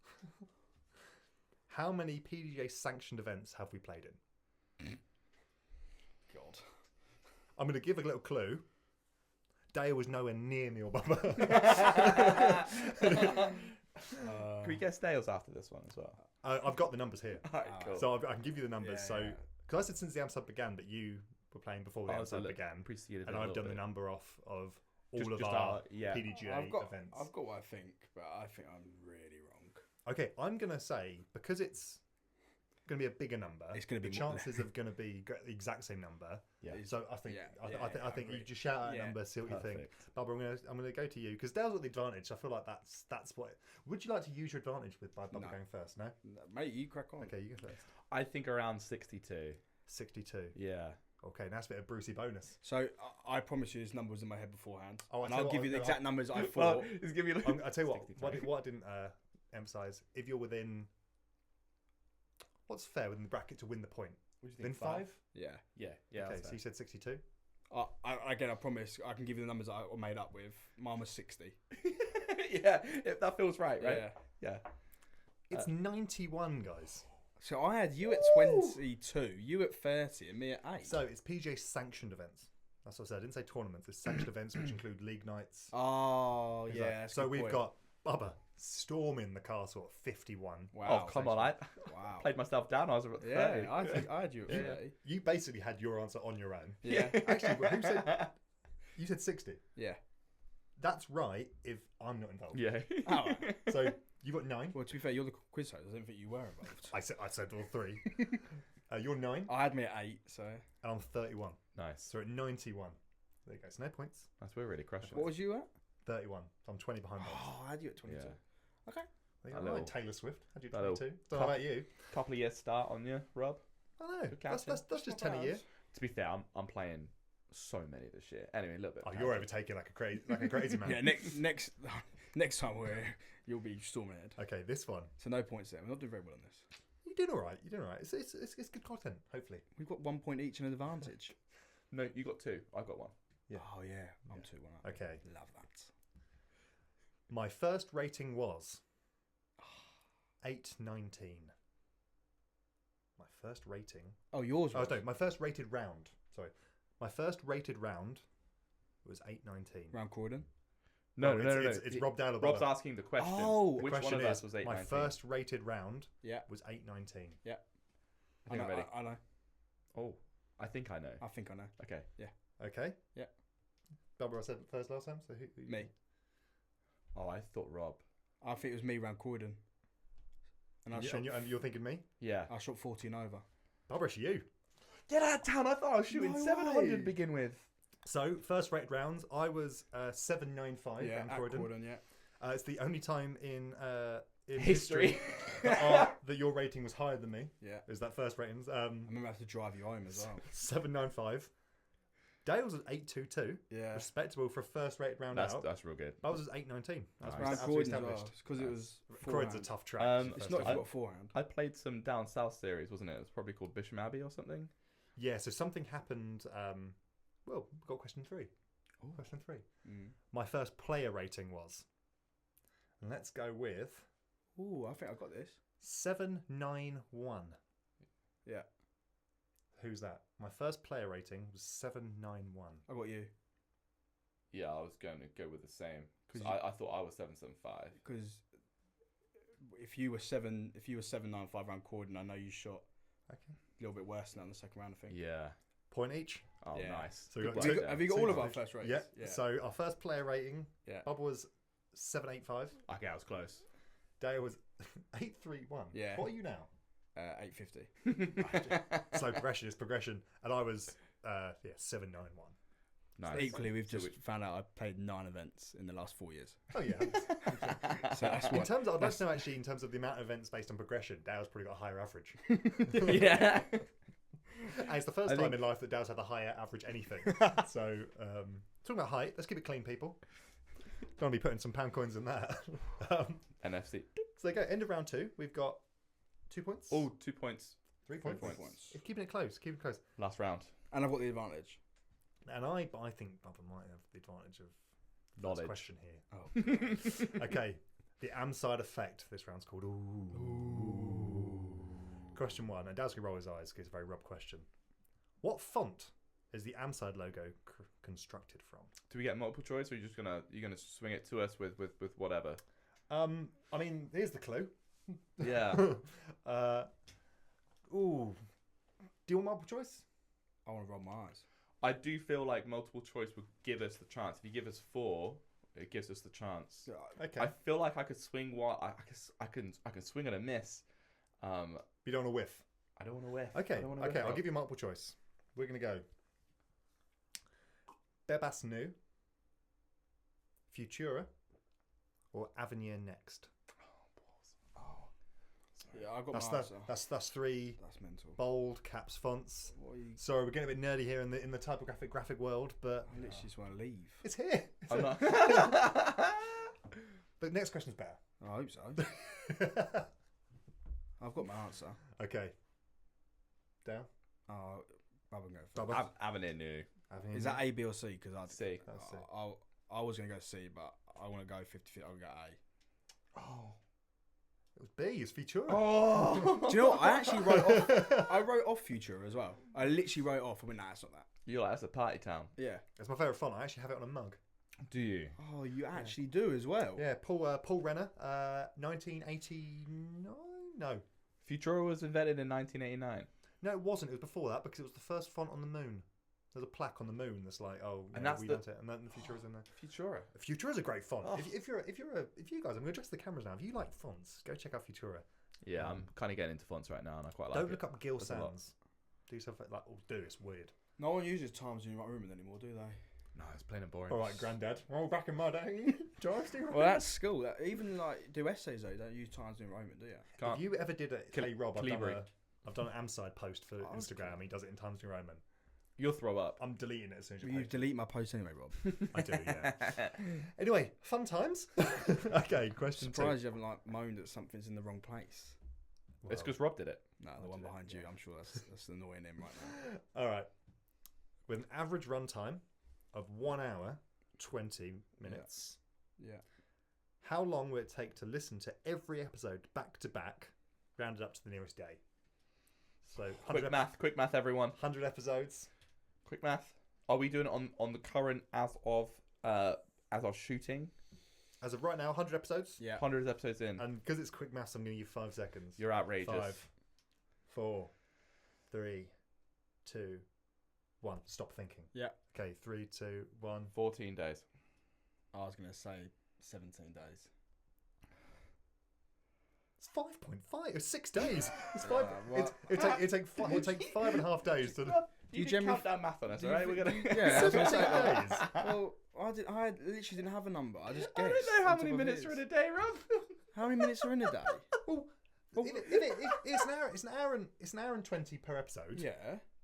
how many PDJ sanctioned events have we played in? God. I'm going to give a little clue. Dale was nowhere near me or Bubba. Can we guess Dale's after this one as well? I've got the numbers here. Alright, cool. So I can give you the numbers. Yeah, So, yeah. because I said since the AMSUB began, but you were playing before the Oh, so AMSUB look, began. preceded And it a I've little done the bit. number off of all Just- of just our our- yeah. PDGA I've got events. what I think, but I think I'm really wrong. Okay, I'm going to say, because it's going to be a bigger number, It's gonna the be more than- chances of going to be the exact same number. Yeah. So I think Yeah, I yeah, think I you agree. just shout out a Yeah. number, see what you think. Perfect. Bubba, I'm gonna go to you because Dale's got the advantage. I feel like that's what. Would you like to use your advantage with by Bubba No. going first? No. No, mate, you crack on. Okay, you go first. I think around 62. 62. Yeah. Okay, now it's a bit of Brucey bonus. So I promise you this number was in my head beforehand. Oh, I and tell I'll you give what, you the no, exact numbers I Well, thought. it's giving you. I tell you what. 63. What I didn't emphasize. If you're within, what's fair within the bracket to win the point? What do you Within think? 5. Yeah. Yeah. Yeah. Okay, that's so you said 62. Again, I promise I can give you the numbers I made up with. Mine was 60. yeah. That feels right, right? Yeah. Yeah. It's 91, guys. So I had you at 22, you at 30, and me at 8. So it's PJ sanctioned events. That's what I said. I didn't say tournaments. It's sanctioned events, which include league nights. Oh, things yeah. like- that's a So good we've point. got Bubba storming the castle at 51. Wow. Oh, come on. I Wow. played myself down. I was at 30. Yeah, I think I had you at Yeah. 30. You basically had your answer on your own. Yeah. Actually, who said? You said 60. Yeah. That's right if I'm not involved. Yeah. Oh. So you got 9. Well, to be fair, you're the quiz host. I didn't think you were involved. I said all 3. You're 9, I had me at 8, so. and I'm 31. Nice. So at 91. There you go. So no points. That's we're really crushing. What it. was you at? 31. So I'm 20 behind Bob. Oh, I had you at 22. Yeah. Okay. There you That go. little- Taylor Swift. Had you that little 22? Don't know about you. Couple of years start on you, Rob. I know. Good That's counting. just 10 a year. To be fair, I'm playing so many this year. Anyway, a little bit. Oh, of you're tangent. overtaking like a crazy man. Yeah, next time we're here, you'll be storming ahead. Okay, this one. So no points there. We're not doing very well on this. doing all right. You're doing all right. It's good content. Hopefully. We've got 1 point each and an advantage. No, you got 2. I got 1. Yeah. Oh yeah, I'm 2-1 up. Okay. Love that. My first rating was 819. My first rating. Oh, yours. Oh Was. no, my first rated round. Sorry, my first rated round was 819. Round Croydon. No, It's Rob Dowler. Rob's asking the question. Oh. Which question one of us is, was my 819? first rated round Yeah. was 819. I think I'm ready. I know. Oh, I think I know. I think I know. Okay. Okay. Yeah. Barbara, I said first last time. So who Me. Oh, I thought Rob. I think it was me round Croydon. And I shot. And you're thinking me? Yeah. I shot 14 over. Barbara, it's you. Get out of town. I thought I was shooting No 700 way. to begin with. So first rated rounds, I was 795. Yeah, round at Croydon. Croydon. Yeah. It's the only time in History. that your rating was higher than me. Yeah. Is that first ratings? I remember I had to drive you home as well. 795. Dale's was 822. Yeah. Respectable for a first rated round That's out. real good. That was 819. That's Nice. Round absolutely Croydon as well. established. Because it was Croydon's a forehand. tough track. It's It's not- not if you got forehand. I played some down south series, wasn't it? It was probably called Bisham Abbey or something. Yeah, so something happened. Well, we've got question 3. Ooh. Question 3. Mm. My first player rating was. And let's go with Ooh, I think I got this. 791. Yeah. Who's that? My first player rating was 791. I got you. Yeah, I was going to go with the same. 'Cause Because I thought I was 775. Because if you were 795 round Croydon, I know you shot Okay. a little bit worse than that in the second round. I think. Yeah. Point each. Oh, Yeah. nice. So we Good got work two- there. Have you got Two all of our points. first rates? Yeah. So our first player rating, Yeah. Bob was 785. Okay, I was close. Dale was 831. Yeah. What are you now? 850. Slow progression is progression. And I was 791. Nice. Equally, we've So just found out I played 9 events in the last 4 years. Oh yeah. So that's In what. terms of, I'd like to know actually in terms of the amount of events based on progression, Dale's probably got a higher average. Yeah. And it's the first I time think- in life that Dale's had a higher average anything. So talking about height, let's keep it clean, people. Don't want to be putting some pound coins in that. NFC. So there you go. End of round 2. We've got 2 points. Oh, 2 points. 3 points. 3 points. It's keeping it close. Keep it close. Last round. And I've got the advantage. And I think Bubba might have the advantage of first Knowledge. question here. Oh. Okay. The am side effect. This round's called Ooh. Question 1. And Dale's going to roll his eyes because it's a very rub question. What font is the am side logo constructed from? Do we get multiple choice, or you're gonna swing it to us with whatever? I mean, here's the clue. Yeah. Ooh. Do you want multiple choice? I want to roll my eyes. I do feel like multiple choice would give us the chance. If you give us 4, it gives us the chance. Okay. I feel like I could swing what I can swing and a miss. You don't want to whiff. I don't want to whiff. Okay. I don't wanna Okay. whiff I'll up. give you multiple choice. We're gonna go. Bebas Nu, Futura, or Avenir Next. Yeah, I got That's my answer. that's 3 That's mental. bold caps fonts. What are you? Sorry, we're getting a bit nerdy here in the typographic graphic world, but I literally just want to leave. it's here. I'm not. But next question's better. I hope so. I've got my answer. Okay. Down. Oh, Bubba can go first. Bubba. Avenir new. Avenir Is Nu. that A, B, or C? Because I'd C. That's it. I was going to go C, but I want to go 50-50. I'll go A. Oh. It was B. It's Futura. Oh. Do you know what? I actually wrote off. I wrote off Futura as well. I literally wrote off. I went, nah, it's not that. You're like, that's a party town. Yeah. It's my favourite font. I actually have it on a mug. Do you? Oh, you actually do as well. Yeah, Paul Renner, 1989? No. Futura was invented in 1989. No, it wasn't. It was before that because it was the first font on the moon. There's a plaque on the moon that's like, oh, And yeah, that's we the- learnt it, and then the Futura's in there. Futura. Futura is a great font. Oh. If you guys, I'm going to address the cameras now. If you like fonts, go check out Futura. Yeah, I'm kind of getting into fonts right now, and I quite like Don't it. look up Gil There's a lot. Sans. Do something like, oh, do it's weird. No one uses Times New Roman anymore, do they? No, it's plain and boring. All right, Granddad. Oh, back in my day, Joystick. Well, that's school. Even like do essays though, don't use Times New Roman, do you? Can't. If you ever did it, hey Rob, Calibri. I've done an Amside post for Oh, Instagram. okay. He does it in Times New Roman. You'll throw up. I'm deleting it as soon as you You post it. delete my post anyway, Rob. I do, yeah. Anyway, fun times. Okay, question 2. Surprised you haven't like moaned that something's in the wrong place. It's because Rob did it. No, the one behind you. I'm sure that's annoying him right now. All right. With an average runtime of 1 hour, 20 minutes. Yeah. How long will it take to listen to every episode back to back, rounded up to the nearest day? So Quick math, everyone. 100 episodes. Quick math. Are we doing it on the current as of shooting? As of right now, 100 episodes. Yeah. 100 episodes in. And because it's quick maths, I'm going to give you 5 seconds. You're outrageous. 5, 4, 3, 2, 1. Stop thinking. Yeah. Okay, 3, 2, 1. 14 days. I was going to say 17 days. It's 5.5. It's 6 days. It's Yeah, 5. well- It'll take 5.5 days to. You can generally count down math on us, do you alright? We're gonna. Yeah, I was gonna say, 17 days. Well, I literally didn't have a number. I just I guessed. don't know how on many top of minutes his. are in a day, Rob. How many minutes are in a day? Well, it's an hour. It's an hour and 20 per episode. Yeah.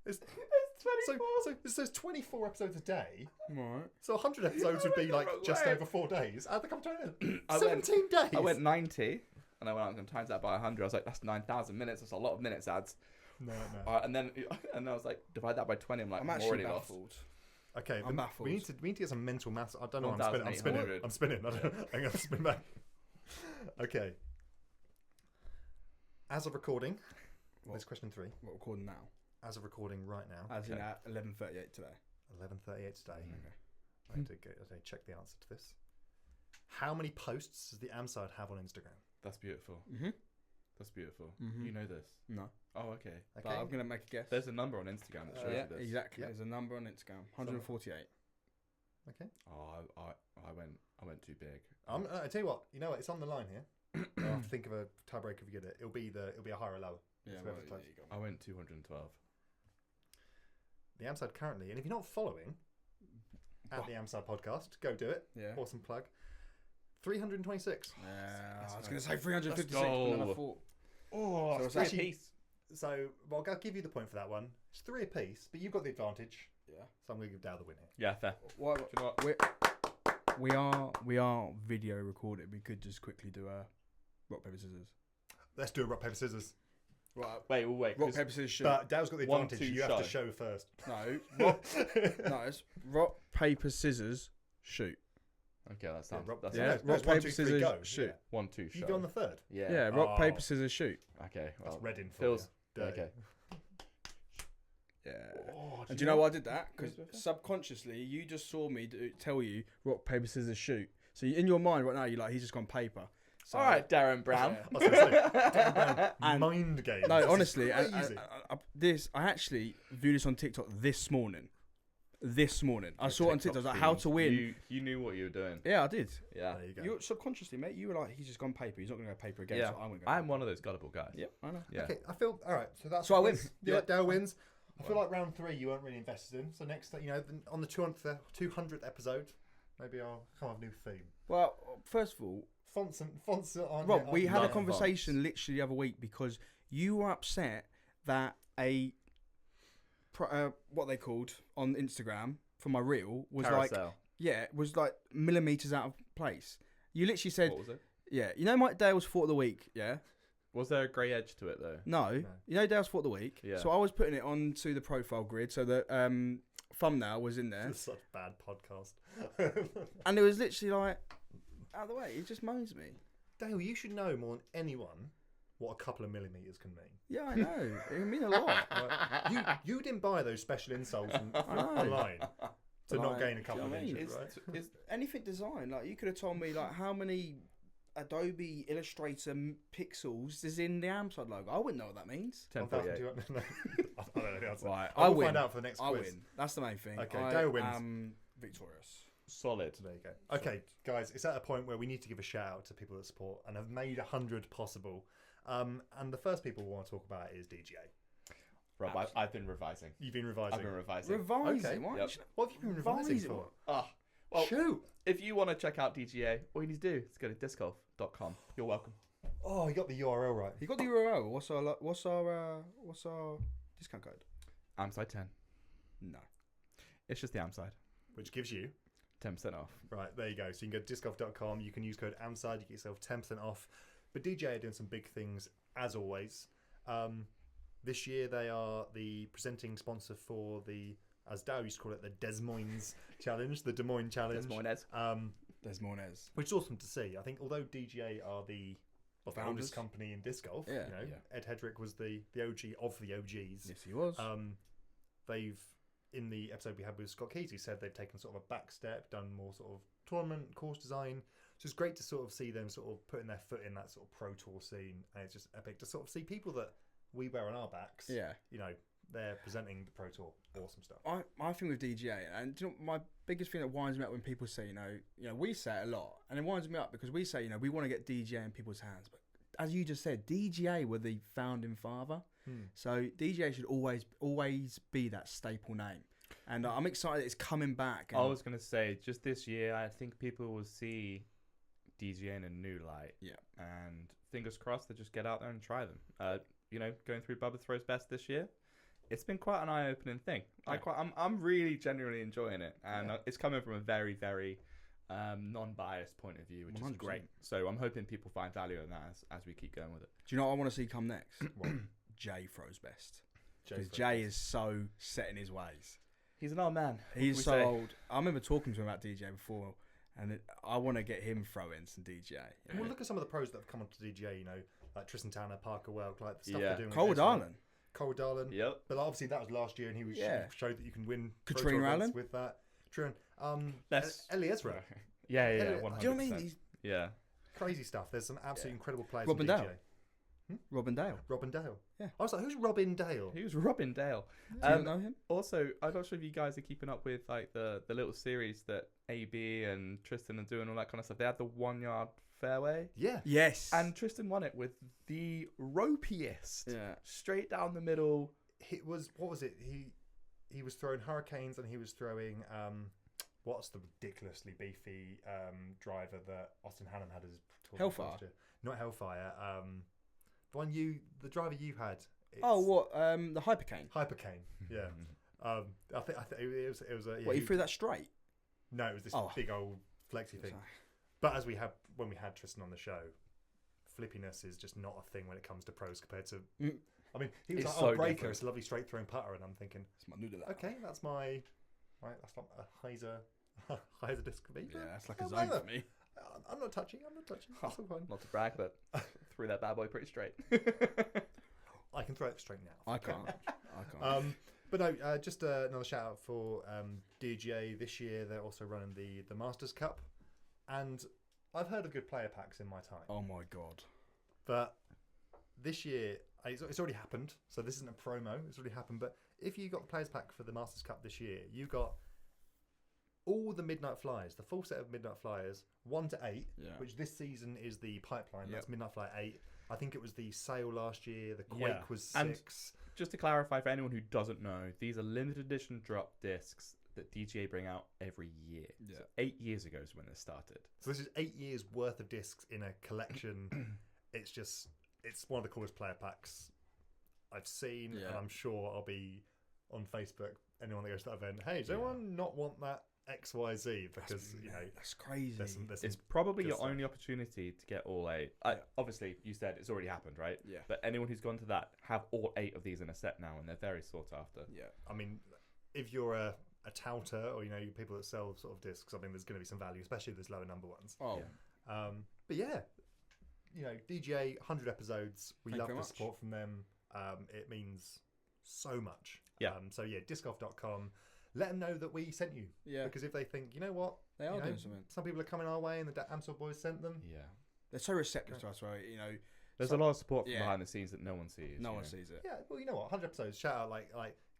It's, It's 24. so there's 24 episodes a day. Right. So 100 episodes would be like Wrong just way. over 4 days. How'd they come to I 17 days. I went 90, and I went out and times that by 100. I was like, that's 9,000 minutes. That's a lot of minutes, ads. No. And then I was like, divide that by 20. I'm like, I'm I'm actually already lost. baffled. Okay, I'm but baffled. we need to get some mental maths. I don't know. I'm 1,800. spinning. I don't, I'm gonna spin back. Okay. As of recording, that's question 3. What we're recording now? As of recording right now, As in at 11:38 today. 11:38 today. Okay. I need to check the answer to this. How many posts does the Amside have on Instagram? That's beautiful. Mhm. That's beautiful. Mhm. You know this. No. Oh, okay. But I'm gonna make a guess. There's a number on Instagram that shows yeah, you this. exactly. Yeah. There's a number on Instagram. 148. Okay. Oh, I went too big. I tell you what. You know what? It's on the line here. I'll have to think of a tiebreaker if you get it. It'll be a higher or lower. Yeah, It's well, whoever there types. you go. I went 212. The Amside currently, and if you're not following at the Amside podcast, go do it. Yeah. Awesome plug. 326. I was going to say 356, but then I go. thought. Oh, So so it's it's actually- piece. So, well, I'll give you the point for that one. It's 3 apiece, but you've got the advantage. Yeah. So I'm going to give Dow the win here. Yeah, fair. What, Do you know what? we are video recorded. We could just quickly do a rock paper scissors. Let's do a rock, paper, scissors. Right. Wait. Rock 'cause paper scissors shoot. But Dow's got the One, advantage. two, You have to show. show first. No. No. It's rock paper scissors shoot. Okay, that sounds. rock- That's Yeah. no, Rock it's 1, paper 2, 3, scissors go. shoot. Yeah. 1, 2, You show. go on the third. Yeah. Yeah. Rock Oh. paper scissors shoot. Okay. That's Well, Reading for feels. you. Dirty. Okay. Yeah. Oh, And do you know why I did that? Because Who's subconsciously, you just saw me tell you rock paper scissors shoot. So in your mind right now, you're like, he's just gone paper. So, All right, Darren Brown. Yeah. I was going to say, Darren Brown, And- mind games. No, This is honestly, crazy. I actually viewed this on TikTok this morning. I saw it on TikTok. I was like, how to win. You knew what you were doing. Yeah, I did. Yeah. There you go. You subconsciously, mate. You were like, he's just gone paper. He's not going to go paper again. Yeah. So I'm going to go. I'm one of those gullible guys. Yep, I know. Yeah. Okay, I feel all right. So that's So I win. Yeah, Yeah. Dow wins. I feel like round 3 you weren't really invested in. So next, on the 200th episode, maybe I'll come up with a new theme. Well, first of all, Fonts aren't. Rob, we had a love conversation literally the other week because you were upset that what they called on Instagram for my reel was Carousel. like millimeters out of place. You literally said, What was it? yeah, you know, Mike Dale's thought of the week, yeah. Was there a grey edge to it though? No, you know Dale's thought of the week. Yeah. So I was putting it onto the profile grid, so the thumbnail was in there, It's such bad podcast. and it was literally like out of the way. It just moans me. Dale, you should know more than anyone what a couple of millimeters can mean. Yeah, I know. It can mean a lot. Right? you didn't buy those special insoles know. online to not Like, gain a do couple you of know what I mean? inches, right? Anything design, like you could have told me like how many Adobe Illustrator pixels is in the Amside logo. I wouldn't know what that means. 1048. 1,200. No, I don't know the answer. Right, I will win. find out for the next I quiz. win. That's the main thing. Okay, I Dale wins. am victorious. Solid. There you go. Okay, guys, it's at a point where we need to give a shout out to people that support and have made 100 possible. And the first people we want to talk about is DGA. Rob, I've been revising. You've been revising. I've been revising. Revising. Okay, Why? yep. What have you been revising Revising. for? Ah, well, Shoot! if you want to check out DGA, all you need to do is go to discgolf.com. You're welcome. Oh, you got the URL right. You got the URL. What's our discount code? Amside 10. No. It's just the Amside. Which gives you 10% off. right. There you go. So you can go to discgolf.com. You can use code AMSIDE. You get yourself 10% off. But DGA are doing some big things as always. This year they are the presenting sponsor for the, as Dow used to call it, the Des Moines Challenge, the Des Moines Challenge. Des Moines. Des Moines. Which is awesome to see. I think although DGA are the Founders. oldest company in disc golf, Yeah, Ed Hedrick was the OG of the OGs. Yes, he was. They've, in the episode we had with Scott Keys, he said they've taken sort of a back step, done more sort of tournament course design. So it's great to sort of see them sort of putting their foot in that sort of pro tour scene, and it's just epic to sort of see people that we wear on our backs. Yeah. You know, they're presenting the pro tour. Awesome stuff. My thing with DGA, and do you know, my biggest thing that winds me up when people say, you know, we say it a lot, and it winds me up because we say, you know, we want to get DGA in people's hands, but as you just said, DGA were the founding father, so DGA should always be that staple name, and I'm excited it's coming back. And I was going to say, just this year, I think people will see DGA in a new light. Yeah. And fingers crossed they just get out there and try them. You know, going through Bubba Throws Best this year, it's been quite an eye-opening thing. Yeah. I'm really genuinely enjoying it, and it's coming from a very, very non-biased point of view, which 100%. is great. So I'm hoping people find value in that as we keep going with it. Do you know what I want to see come next? What? Jay throws best. Jay Because throws Jay best. is so set in his ways. He's an old man. What He's can we so say? old. I remember talking to him about DJ before, and I want to get him throwing some DJ. Well, look at some of the pros that have come up to DGA, you know, like Tristan Tanner, Parker Welk, like the stuff Yeah. they're doing. with Cole this, Darlin. like Cole Darlin. Yep. But obviously that was last year, and he showed that you can win pro Katrina tour events Allen? with that. True. Let's- Ellie Ezra. Yeah, Elliot, 100%. Do you know what I mean? He's Yeah. Crazy stuff. There's some absolutely incredible players Robin in Dale. DGA. Robin Dale. Robin Dale. Yeah. I was like, who's Robin Dale? He was Robin Dale. Do you know him? Also, I'm not sure if you guys are keeping up with like the little series that AB and Tristan are doing, all that kind of stuff. They had the 1 yard fairway, Yeah. Yes. and Tristan won it with the ropiest, yeah. straight down the middle. It was, what was it? He was throwing hurricanes, and he was throwing what's the ridiculously beefy driver that Austin Hannum had as tour Hellfire? last year? Not Hellfire. The driver you had. Oh, what? The Hypercane. Hypercane. Yeah. I think it was a. Yeah, What, he threw that straight? No, it was this Oh. big old flexi thing. Sorry. But as when we had Tristan on the show, flippiness is just not a thing when it comes to pros compared to. Mm. I mean, he was It's like, so "Oh, breaker, different. it's a lovely straight throwing putter," and I'm thinking, It's my noodle. okay, that's my right. That's not a Heiser disc for me. Yeah, but that's like a oh, zone whatever. for me. I'm not touching. That's all fine. Not to brag, but threw that bad boy pretty straight. I can throw it straight now. I can't. I can't. But no, just another shout out for DGA this year. They're also running the Masters Cup, and I've heard of good player packs in my time. Oh my god. But this year, it's already happened, so this isn't a promo. It's already happened. But if you got the players pack for the Masters Cup this year, you got all the Midnight Flyers, the full set of Midnight Flyers, 1 to 8, Yeah. which this season is the pipeline. Yep. That's Midnight Flyer 8. I think it was the Sale last year. The Quake Yeah. was 6. And just to clarify for anyone who doesn't know, these are limited edition drop discs that DGA bring out every year. Yeah. So 8 years ago is when this started. So this is 8 years worth of discs in a collection. it's one of the coolest player packs I've seen, Yeah. and I'm sure I'll be on Facebook. Anyone that goes to that event, hey, does anyone not want that XYZ? Because That's crazy. there's some It's probably good your stuff. only opportunity to get all 8. Obviously, you said it's already happened, right? Yeah. But anyone who's gone to that have all 8 of these in a set now, and they're very sought after. Yeah. I mean, if you're a touter or people that sell sort of discs, I mean, there's going to be some value, especially if there's lower number ones. Oh. Yeah. But yeah, DGA 100 episodes. We Thank you love very the much. support from them. It means so much. Yeah. So yeah, discgolf.com. Let them know that we sent you. Yeah. Because if they think, you know what, They are doing something. some people are coming our way, and the Amstel boys sent them. Yeah. They're so receptive to us, right? There's a lot of support from Yeah. behind the scenes that no one sees. No you one know? sees it. Yeah. Well, you know what? 100 episodes. Shout out like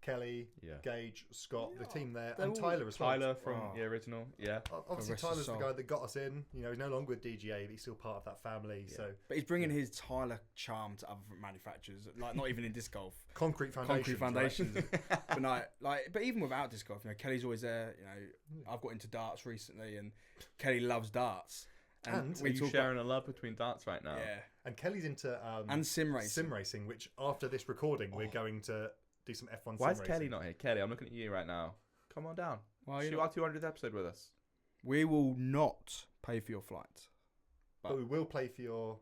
Kelly, Yeah. Gage, Scott, the team there, they're and all- Tyler as well. Tyler from Oh. the original. Yeah. Obviously, rest his Tyler's the soul. guy that got us in. He's no longer with DGA, but he's still part of that family. Yeah. So But he's bringing his Tyler charm to other manufacturers, like not even in disc golf. concrete foundations. Concrete foundations. Right? But no, but even without disc golf, Kelly's always there. I've got into darts recently, and Kelly loves darts. And Are you sharing a love between darts right now? Yeah, And Kelly's into and sim racing. sim racing, which after this recording, we're going to do some F1 Why sim is Kelly racing. not here? Kelly, I'm looking at you right now. Come on down. Well, Shoot our 200th episode with us. we will not pay for your flight. But we will pay for your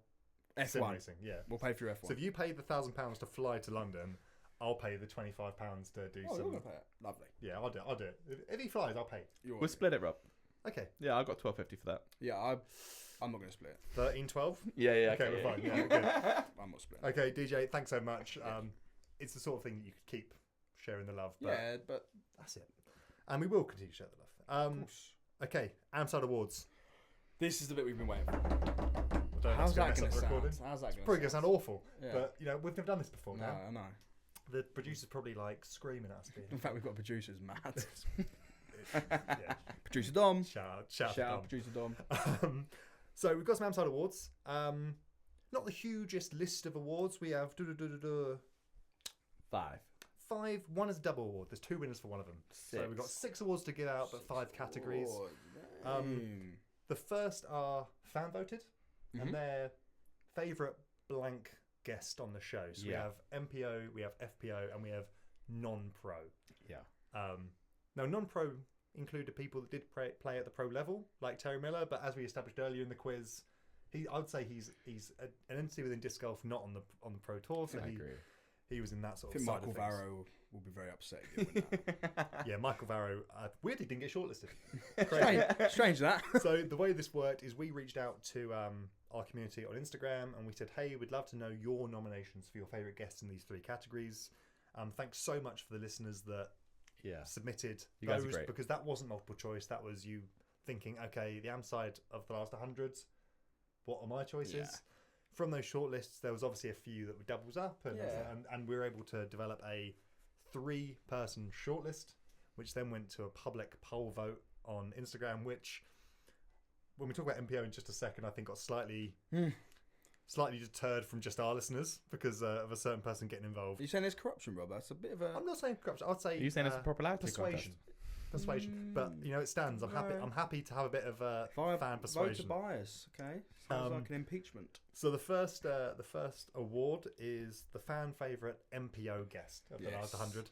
F1. sim racing. Yeah. We'll pay for your F1. So if you pay the £1,000 to fly to London, I'll pay the £25 to do you're some. gonna pay it. Lovely. Yeah, I'll do it. I'll do it. If he flies, I'll pay. We'll split it, Rob. Okay. Yeah, I got $12.50 for that. Yeah, I'm not gonna split it. 13, 12? Yeah. Okay, we're fine. Yeah, good. I'm not splitting. Okay, DJ, thanks so much. It's the sort of thing that you could keep sharing the love. But Yeah, but that's it. And we will continue to share the love. of course. Okay, Amside Awards. This is the bit we've been waiting for. I don't know How's if that it's going gonna to mess up the sound? recording. How's that going to Probably going to sound awful. Yeah. But, we've never done this before No, now. I know. The producer's probably like screaming at us. In fact, we've got producers mad. Yeah. Producer Dom. Shout Shout out out, producer Dom. So we've got some Amside Awards. Not the hugest list of awards. We have 5. 5. One is a double award. There's 2 winners for one of them. So we've got 6 awards to give out, but 5 categories. The first are fan voted, and they're favourite blank guest on the show. So we Yeah. have MPO, we have FPO, and we have non-pro. Yeah. Now, non-pro included people that did play at the pro level, like Terry Miller. But as we established earlier in the quiz, I would say he's an entity within disc golf, not on the pro tour. So I agree. he was in that I sort think of side Michael of things. Varro will be very upset if you win that. Yeah, Michael Varro weirdly didn't get shortlisted. Strange that. So the way this worked is we reached out to our community on Instagram and we said, hey, we'd love to know your nominations for your favourite guests in these 3 categories. Thanks so much for the listeners that submitted You guys are those, great. because that wasn't multiple choice. That was you thinking, okay, the Amside of the last 100s, what are my choices? Yeah. From those shortlists, there was obviously a few that were doubles up, Yeah. and we were able to develop a 3-person shortlist, which then went to a public poll vote on Instagram, which, when we talk about MPO in just a second, I think got slightly deterred from just our listeners because of a certain person getting involved. Are you saying there's corruption, Rob? That's a bit of a... I'm not saying corruption. I'd say Are you saying it's a popularity persuasion. Persuasion, but it stands. I'm happy. I'm happy to have a bit of fan persuasion. Voter bias, okay? Sounds like an impeachment. So the first award is the fan favourite MPO guest of the last 100.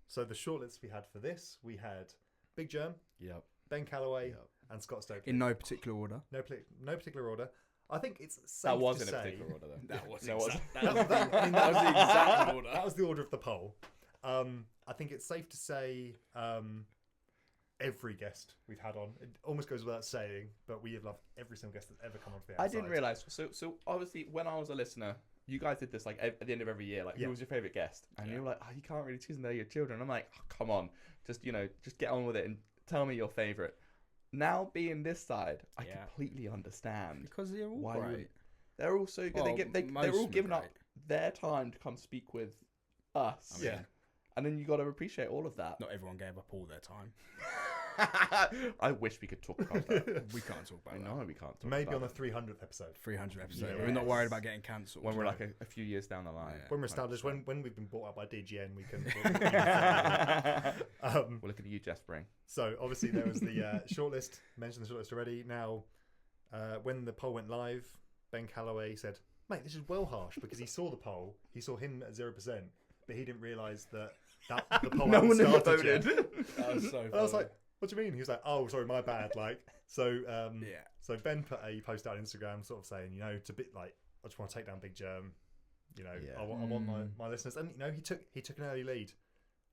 So the shortlist we had for this, we had Big Germ, Yep. Ben Calloway, and Scott Stokely. In no particular order. No particular order. I think it's safe That was to in a say particular order, though. That was No, exact. that was That was the exact order. That was the order of the poll. I think it's safe to say every guest we've had on, it almost goes without saying, but we have loved every single guest that's ever come onto the outside. I didn't realise. So obviously, when I was a listener, you guys did this like at the end of every year. Like, Yeah. who was your favourite guest? And you were like, oh, you can't really choose them. They're your children. I'm like, oh, come on, just get on with it and tell me your favourite. Now being this side, I Yeah. completely understand. Because they're all Why you great. wouldn't- They're all so good. Well, they're most all of them giving are up their time to come speak with us. I mean, Yeah. And then you got to appreciate all of that. Not everyone gave up all their time. I wish we could talk about that. We can't talk I about know we can't talk Maybe about on the it. 300th episode. 300 episodes. Yes. We're not worried about getting cancelled. When we're like a few years down the line. Yeah. When we're established, when we've been bought out by DGN, we can. We're looking at you, Jeff Spring. So obviously there was the shortlist. Mentioned the shortlist already. Now, when the poll went live, Ben Calloway said, "Mate, this is well harsh," because he saw the poll. He saw him at 0%, but he didn't realise that the poll No hadn't one ever started yet. voted. That was so And I was funny. like, "What do you mean?" He was like, "Oh, sorry, my bad." So Yeah. So Ben put a post out on Instagram, sort of saying, to bit like, I just want to take down Big Germ. Yeah. I want my listeners, and he took an early lead.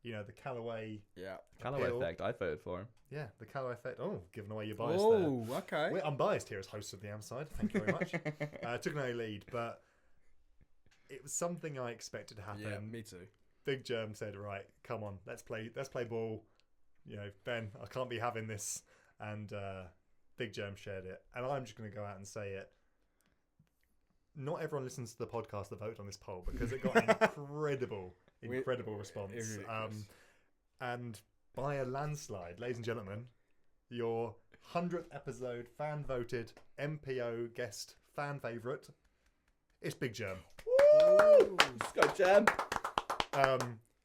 The Callaway, Yeah. Callaway appeal. effect. I voted for him. Yeah, the Callaway effect. Oh, giving away your bias there. Oh, okay. I'm biased here as host of the Am side. Thank you very much. Took an early lead, but it was something I expected to happen. Yeah, me too. Big Germ said, "Right, come on, let's play ball." Ben, I can't be having this, and Big Germ shared it, and I'm just going to go out and say it. Not everyone listens to the podcast that voted on this poll because it got an incredible response. Ridiculous. And by a landslide, ladies and gentlemen, your 100th episode fan voted MPO guest fan favourite, it's Big Germ. Woo! Let's go, Jam.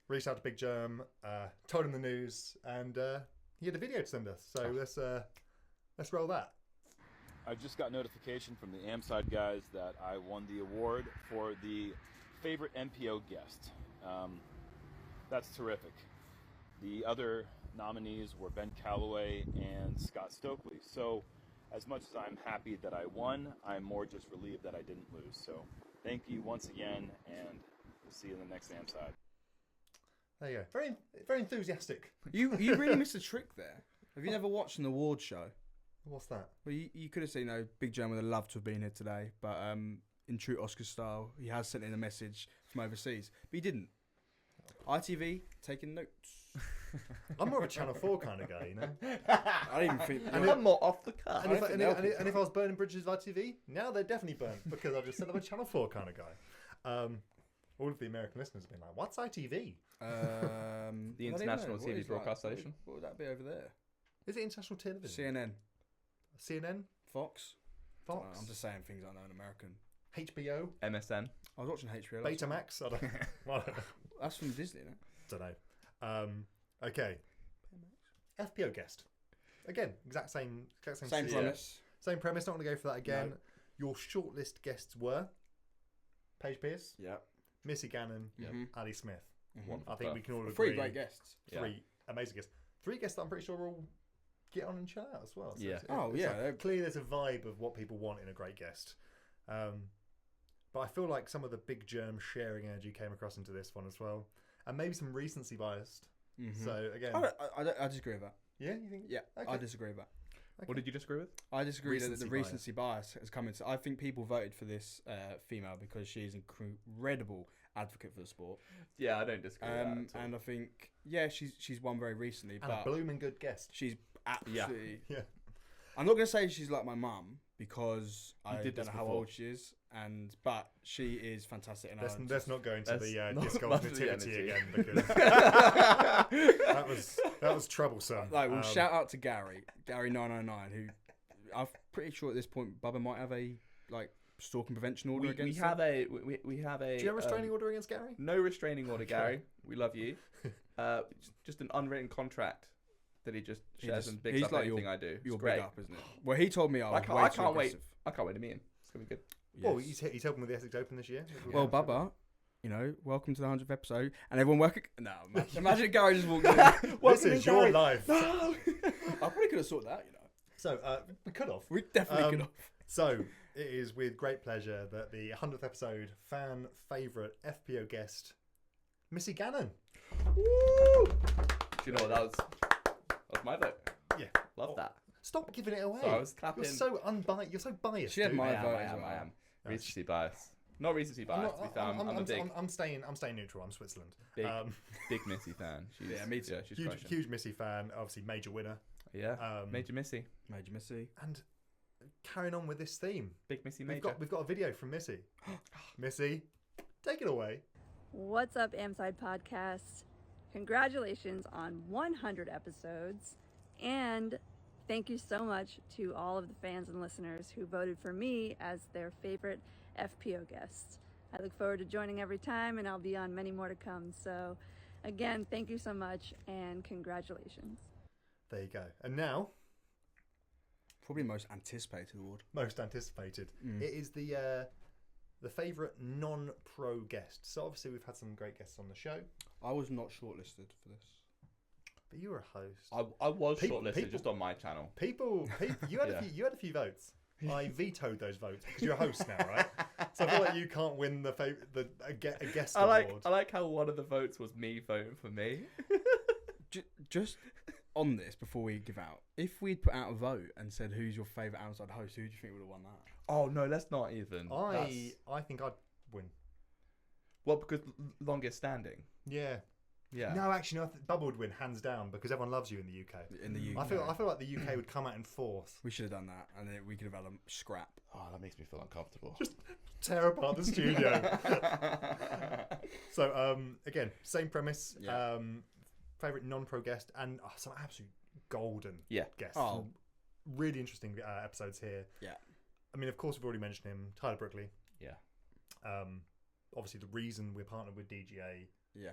Reached out to Big Germ, told him the news, and he had a video to send us. So let's roll that. I just got notification from the Amside guys that I won the award for the favorite MPO guest. That's terrific. The other nominees were Ben Calloway and Scott Stokely. So as much as I'm happy that I won, I'm more just relieved that I didn't lose. So thank you once again, and we'll see you in the next AM side. There you go. Very, very enthusiastic. You really missed a trick there. Have you never watched an award show? What's that? Well, you could have seen, Big John would have loved to have been here today, but in true Oscar style, he has sent in a message from overseas, but he didn't. ITV taking notes. I'm more of a Channel 4 kind of guy, you know. I don't even think. I'm more off the cuff. And if I was burning bridges with ITV, now they're definitely burnt because I just said I'm a Channel 4 kind of guy. All of the American listeners have been like, "What's ITV?" The international TV broadcast station. What would that be over there? Is it international television? CNN, CNN, Fox. Fox. I'm just saying things I know in American. HBO, MSN. I was watching HBO. last night. Betamax. I don't know. That's from Disney, isn't it? Don't know. Okay. FPO guest. Again, exact same Same premise. Same premise. Not going to go for that again. No. Your shortlist guests were Paige Pierce, Yeah. Missy Gannon, Mhm. Ali Smith. Mhm. I think we can all agree. Three great guests. Three amazing guests. Three guests that I'm pretty sure will get on and chill out as well. So Yeah. clearly there's a vibe of what people want in a great guest. But I feel like some of the big germ sharing energy came across into this one as well, and maybe some recency biased. Mhm. So again, I disagree with that. yeah, you think? Yeah, Okay. I disagree with that. Okay. What did you disagree with? I disagree that Recency the recency bias has come into. I think people voted for this female because she is an incredible advocate for the sport. Yeah, I don't disagree with that. And I think she's won very recently, And a but blooming good guest. she's absolutely. Yeah. I'm not gonna say she's like my mum because I did don't this know how before. old she is, but she is fantastic. And Let's not go into the Let's not disc golf much of the nativity energy. again because that was troublesome. Like, we'll shout out to Gary 909, who I'm pretty sure at this point Bubba might have a stalking prevention order we against have him. we have a. Do you have a restraining order against Gary? No restraining order, Gary. We love you. Just an unwritten contract that he just shares and bigs he's up like anything I do. It's You're great. big up, isn't it? Well, he told me I I was can't- way I too can't wait. aggressive. I can't wait to meet him. It's gonna be good. Well, Yes. he's helping with the Essex Open this year. Well, Bubba, welcome to the 100th episode, and everyone working. No, imagine Gary just walked in. This is your life. I probably could have sorted that, So we could have. We definitely could have. So it is with great pleasure that the 100th episode fan favourite FPO guest, Missy Gannon. Do you know what that was my vote. Yeah. Love that. Stop giving it away. So I was clapping. You're so unbiased. You're so biased. She had dude. my I am. vote I as am. well. I am. No, Recency bias. Not recency bias. To be fair, I'm a I'm staying neutral. I'm Switzerland. big Missy fan. She's, Yeah, me too. Yeah, she's Huge, crushing. huge Missy fan. Obviously, major winner. Yeah. Um, Major Missy. Major Missy. And carrying on with this theme, Big Missy we've Major. got a video from Missy. Missy, take it away. What's up, Amside Podcast? Congratulations on 100 episodes, and thank you so much to all of the fans and listeners who voted for me as their favorite FPO guest. I look forward to joining every time, and I'll be on many more to come. So, again, thank you so much, and congratulations. There you go. And now, Probably most anticipated award. most anticipated, it is the favourite non-pro guest. So obviously we've had some great guests on the show, I was not shortlisted for this. but you were a host. I was People- shortlisted just on my channel. People, you had Yeah. you had a few votes. I vetoed those votes because you're a host now, right? So I feel like you can't win a guest I award. like how one of the votes was me voting for me. Just on this, before we give out, if we'd put out a vote and said who's your favourite outside host, who do you think would have won that? Oh no, let's not even. I think I'd win. Well, because longest standing. Yeah. Yeah. No, actually, no. Bubba would win hands down because everyone loves you in the UK. In the UK. I feel like the UK would come out in fourth. We should have done that, and then we could have had a scrap. Oh, that makes me feel uncomfortable. Just tear apart the studio. So again, same premise. Yeah. Favorite non-pro guest and some absolute golden Yeah. guests. Oh. Some really interesting episodes here. Yeah. I mean, of course, we've already mentioned him, Tyler Brookley. Yeah. Obviously, the reason we're partnered with DGA. Yeah.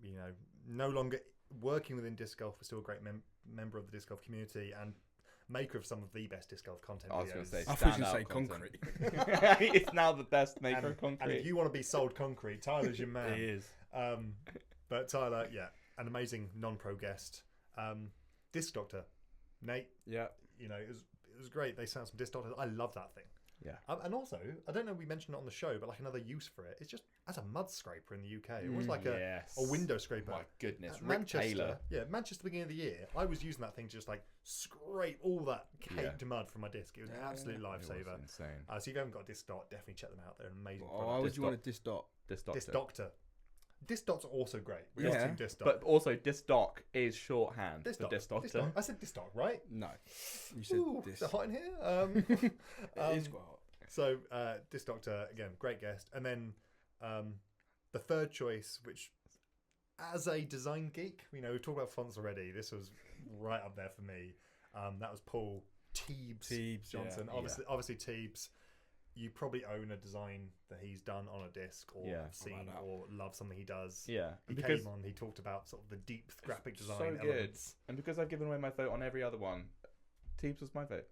You know, no longer working within disc golf, we're still a great member of the disc golf community and maker of some of the best disc golf content. I was going videos. to say, I thought you were standout going to say content. It's now the best maker And, of and concrete. if you want to be sold concrete, Tyler's your man. He is. But Tyler, yeah, an amazing non-pro guest. Disc doctor, Nate. Yeah. You know, it was great. They sent some disc doctors. I love that thing. Yeah. And also, I don't know if we mentioned it on the show, but like another use for it, it's just as a mud scraper in the UK. It was like a window scraper. My goodness, At Rick Manchester, Taylor. Yeah, Manchester beginning of the year, I was using that thing to just like scrape all that caked mud from my disc. It was an absolute lifesaver. Insane. So if you haven't got a disc dot, definitely check them out. They're an amazing Oh, why product. would you want a disc dot? Disc Doctor. Disc Doctor. Disc dots are also great. We got Team Disc Dot. But also, Disc Doc is shorthand for Disc Doctor. I said Disc Dot, right? No, you said Ooh, disc. is it hot in here? It is quite hot. So, Disc Doctor, again, great guest. And then the third choice, which, as a design geek, you know, we've talked about fonts already. This was right up there for me. That was Paul Teebs Johnson. Yeah. Obviously, Teebs, you probably own a design that he's done on a disc or have seen or love something he does. Yeah. He came on, he talked about sort of the deep graphic design so good. elements. And because I've given away my vote on every other one, Teebs was my vote.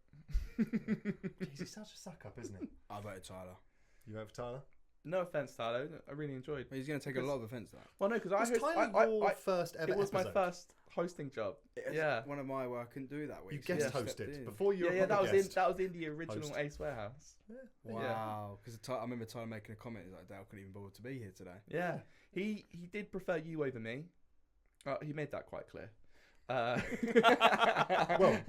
Jeez, he's such a suck up, isn't he? I voted Tyler. You vote for Tyler? No offense, Tyler. I really enjoyed. But he's going to take a lot of offence to that. Well, no, because Was Tyler your first ever it was episode? my first hosting job. It's one of my where I couldn't do that week. You so I guest stepped hosted in. before you were Yeah, a that was guest. that was in the original Host. Ace Warehouse. Wow, because I remember Tyler making a comment. He's like, "Dale couldn't even bother to be here today." Yeah, he did prefer you over me. He made that quite clear. Well,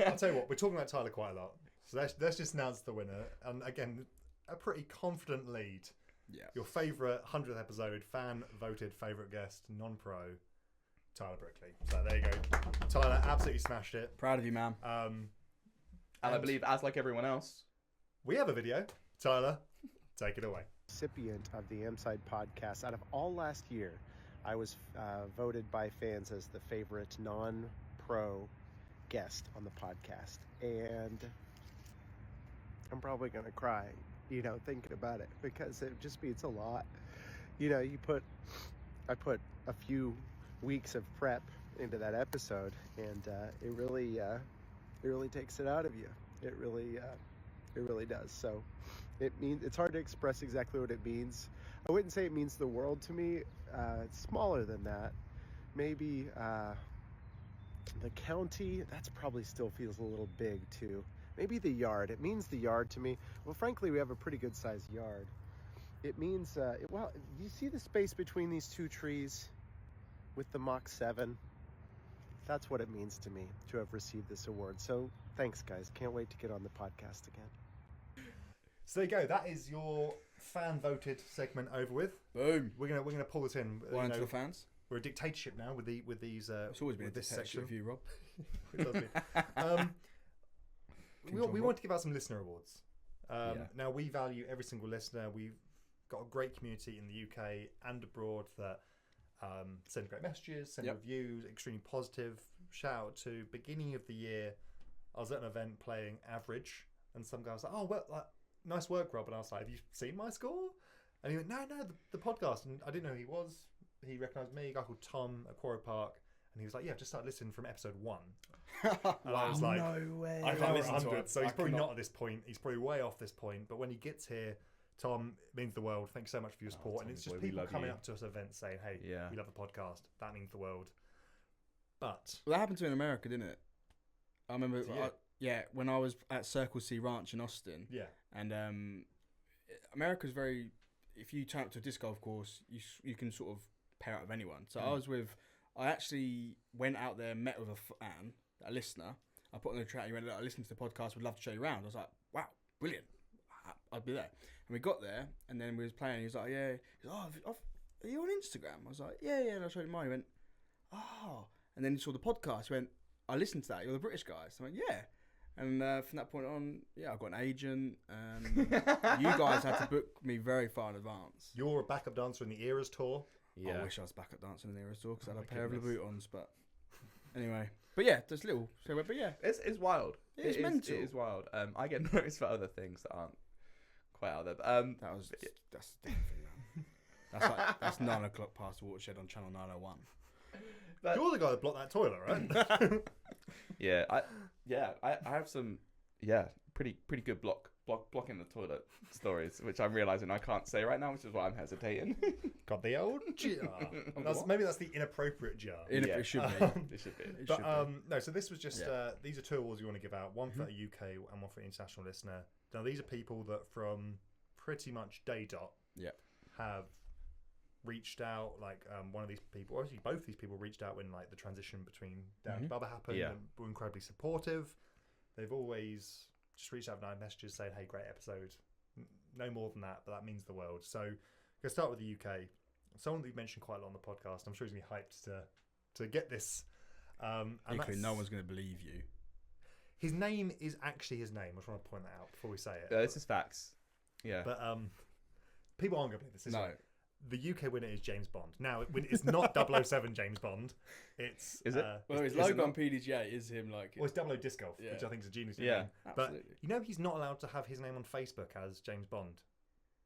I'll tell you what, we're talking about Tyler quite a lot. So let's just announce the winner. And again, a pretty confident lead. Yeah. Your favourite 100th episode, fan-voted favourite guest, non-pro, Tyler Brickley. So there you go. Tyler absolutely smashed it. Proud of you, man. And I believe, as like everyone else, we have a video. Tyler, take it away. Recipient of the M-Side podcast. Out of all last year, I was voted by fans as the favorite non-pro guest on the podcast. And I'm probably going to cry, you know, thinking about it, because it just means a lot. You know, I put a few weeks of prep into that episode, and it really takes it out of you. It really does. So it's hard to express exactly what it means. I wouldn't say it means the world to me. It's smaller than that. Maybe the county, that's probably still feels a little big too. Maybe the yard. It means the yard to me. Well, frankly, we have a pretty good sized yard. It means, well, you see the space between these two trees with the Mach 7? That's what it means to me to have received this award. So thanks, guys. Can't wait to get on the podcast again. So there you go. That is your fan-voted segment over with. Boom. We're gonna pull this in. One to the fans. We're a dictatorship now with these. It's always been a this dictatorship section. with you, Rob. It does be. We want to give out some listener awards. Now, we value every single listener. We've got a great community in the UK and abroad that send great messages, send reviews, extremely positive. Shout out to beginning of the year, I was at an event playing Average, and some guy was like, "Oh, well, nice work, Rob." And I was like, "Have you seen my score?" And he went, "No, the podcast." And I didn't know who he was. He recognised me, a guy called Tom at Quarry Park. And he was like, "Yeah, I've just started listening from episode 1. And I was like, no way. I can't listen to 100, it. So he's I probably cannot. not at this point. He's probably way off this point. But when he gets here, Tom, it means the world. Thanks so much for your support. And Tommy it's just boy, we people love coming you. up to us at events saying, "Hey, we love the podcast." That means the world. But Well, that happened to me in America, didn't it? I remember, To you? when I was at Circle C Ranch in Austin. yeah, And America's very, if you turn up to a disc golf course, you can sort of pair up with anyone. So I actually went out there, met with a fan, a listener. I put on the chat, he went, "Look, I listened to the podcast, would love to show you around." I was like, "Wow, brilliant. I'd be there." And we got there, and then we was playing. He was like, "Yeah." He's like, "Are you on Instagram?" I was like, "Yeah." And I showed him mine. He went, "Oh." And then he saw the podcast. He went, "I listened to that. You're the British guys." I went, "Yeah." And from that point on, I got an agent. You guys had to book me very far in advance. you're a backup dancer in the Eras tour. I wish I was back at dancing in the Eras tour because I had a my pair of goodness. Louboutins. But anyway, just little. So, but yeah, it's wild. It's mental. It is wild. I get noticed for other things that aren't quite out there. But that's the thing, man. That's 9 o'clock past the watershed on channel 901. But- You're the guy that blocked that toilet, right? I have some pretty good block blocking the toilet stories, which I'm realizing I can't say right now, which is why I'm hesitating. Got the old jar. Maybe that's the inappropriate jar. It should be. It should be. But no, so this was just these are 2 awards you want to give out, one for a UK and one for an international listener. Now these are people that from pretty much day dot have reached out. Like one of these people, or actually both these people reached out when like the transition between Down to Bubba happened and were incredibly supportive. They've always just reached out with messages saying, hey, great episode. No more than that, but that means the world. So I'm going to start with the UK. Someone that you've mentioned quite a lot on the podcast. I'm sure he's going to be hyped to get this. Equally, no one's going to believe you. His name is actually his name. I just want to point that out before we say it. This is facts. Yeah. But people aren't going to believe this. Is No. Right? The UK winner is James Bond. Now, it's not 007 James Bond. It's Is it? Well, his logo on PDGA is him like. Well, it's 00 Disc Golf, which I think is a genius name. But Absolutely. you know he's not allowed to have his name on Facebook as James Bond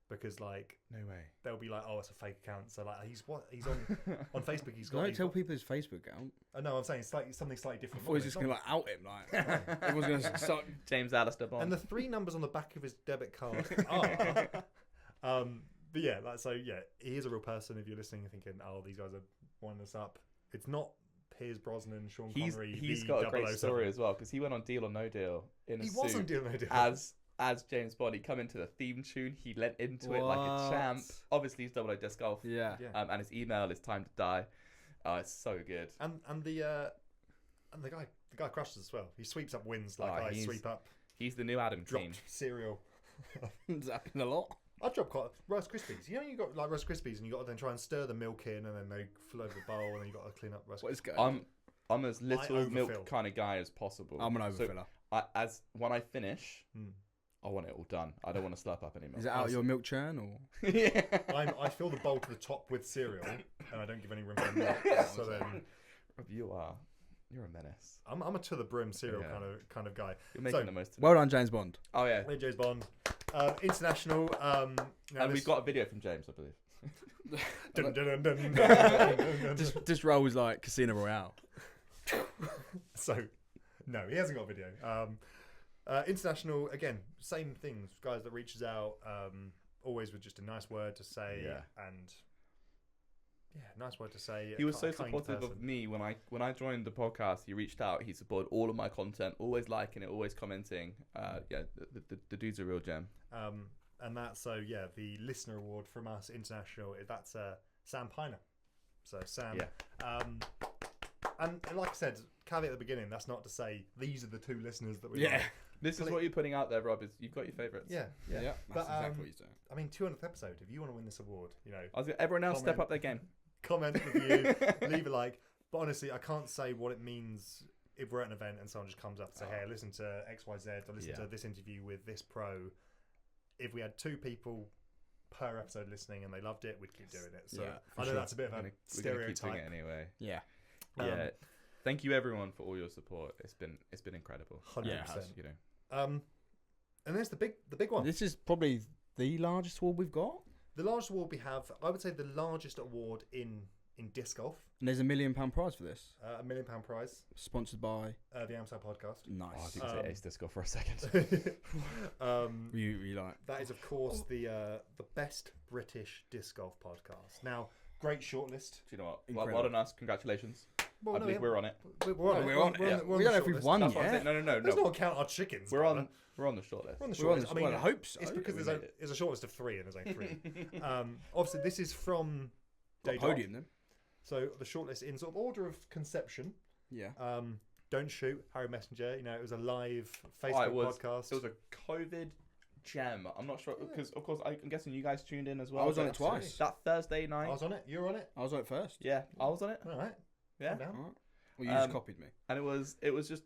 because like No way. they'll be like, oh, it's a fake account. So like he's on Facebook. He's got. Don't tell people his Facebook account. No, I'm saying it's something slightly different. Before he's just going to like out him, like everyone's going to start. James Alistair Bond. And the 3 numbers on the back of his debit card are. But yeah, he is a real person. If you're listening, you're thinking, oh, these guys are winding us up. It's not Piers Brosnan, Sean Connery. He's got a great story as well because he went on Deal or No Deal in a suit. He was on Deal or No Deal as James Bond. He come into the theme tune. He lent into it like a champ. Obviously, he's 00 Disc Golf. Yeah. And his email is Time to Die. It's so good. And the guy crushes as well. He sweeps up wins like I sweep up. He's the new Adam dropped team. cereal. It's happened a lot. I drop quite Rice Krispies. You know, you got like Rice Krispies, and you got to then try and stir the milk in, and then they flow over the bowl, and then you got to clean up Rice Krispies. What is going on? I'm as little overfill. milk kind of guy as possible. I'm an overfiller. So when I finish, I want it all done. I don't want to slurp up anymore. Is it out of your milk churn or? Yeah. I fill the bowl to the top with cereal, and I don't give any room for milk. So then, you're a menace. I'm a to the brim cereal kind of guy. You're making the most of it. Well done, James Bond. Oh yeah, hey, James Bond, international. And we've got a video from James, I believe. Dun, dun, dun, dun, dun, dun, dun. This role was like Casino Royale. So, no, he hasn't got a video. International, again, same things. Guys that reaches out, always with just a nice word to say, and nice word to say. He was so supportive of me when I joined the podcast. He reached out. He supported all of my content, always liking it, always commenting. The dude's a real gem. And that's the listener award from us, international. That's Sam Piner. So Sam. Yeah. And like I said, caveat at the beginning. That's not to say these are the 2 listeners that we. Yeah. Like. This is what you're putting out there, Rob. Is you've got your favourites. Yeah. That's exactly what he's doing. I mean, 200th episode. If you want to win this award, everyone else step up their game. Comment, review, leave a like. But honestly, I can't say what it means if we're at an event and someone just comes up and say, "Hey, I listened to XYZ. I listened to this interview with this pro." If we had 2 people per episode listening and they loved it, we'd keep doing it. So I know that's a bit of a stereotype. Keep doing it anyway. Yeah. Thank you everyone for all your support. It's been incredible. 100%. Yeah, and there's the big one. This is probably the largest award we've got. The largest award we have, I would say, the largest award in disc golf. And there's £1 million prize for this. £1 million prize. Sponsored by the Amside Podcast. Nice. I was going to say Ace Disco for a second. You like that is, of course, the best British disc golf podcast. Now, great shortlist. Do you know what? Well done us. Congratulations. Well, I believe we're on it. We're on it. We don't know if we've won That's yet. what I'm saying. No. Let's not count our chickens. We're on the shortlist. We're on the shortlist. I mean, I hope so. It's because there's a shortlist of 3 and there's only 3. Obviously, this is from Got podium then. So the shortlist in sort of order of conception. Yeah. Don't Shoot, Harry Messenger. It was a live Facebook podcast. It was a COVID gem. I'm not sure because, of course, I'm guessing you guys tuned in as well. I was on it twice. That Thursday night. I was on it. You were on it. I was on it first. Yeah, I was on it. All right. Yeah. Down. All right. Well, you just copied me. And it was just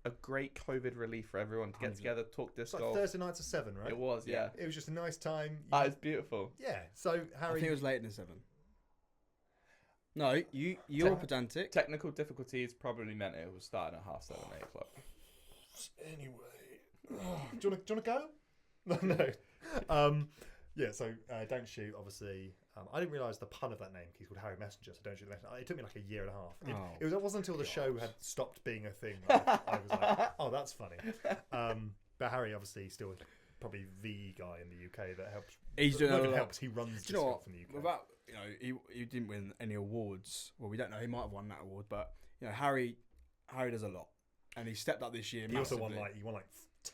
a great COVID relief for everyone to get together, talk disc It's like golf. Thursday nights at 7, right? It was, yeah. It was just a nice time. It's beautiful. Yeah. So Harry, I think it was later than 7. No, you're pedantic. Technical difficulties probably meant it was starting at 7:30, 8 o'clock. Anyway, do you want to go? No. Yeah. So Don't Shoot. Obviously, I didn't realise the pun of that name. He's called Harry Messenger. So Don't Shoot. It took me like a year and a half. It wasn't until the show had stopped being a thing. I was like, oh, that's funny. But Harry obviously still probably the guy in the UK that helps. He's doing a lot. helps. He runs Do you know disc what? golf in the UK. Without, he didn't win any awards. Well, we don't know. He might have won that award, but Harry does a lot, and he stepped up this year. He also massively. won like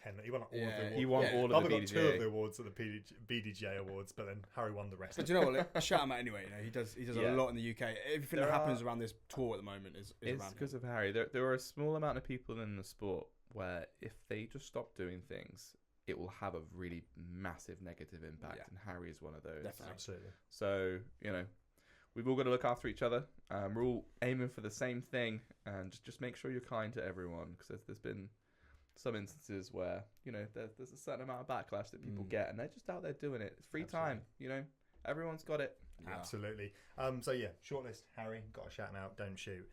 10. He won like all of the awards. He won all of I've the got 2 of BDGA. the awards at the BDGA awards, but then Harry won the rest. But do you know what? Shout him out anyway. He does Yeah. a lot in the UK. Everything There that happens are- around this tour at the moment is It's around because him. of Harry. There are a small amount of people in the sport where if they just stop doing things, it will have a really massive negative impact. Yeah. And Harry is one of those. Definitely. Absolutely. So, we've all got to look after each other. We're all aiming for the same thing, and just make sure you're kind to everyone, because there's been some instances where there's a certain amount of backlash that people get, and they're just out there doing it. It's free time, everyone's got it. Yeah. Absolutely. So yeah, shortlist Harry, got a shout out. Don't shoot.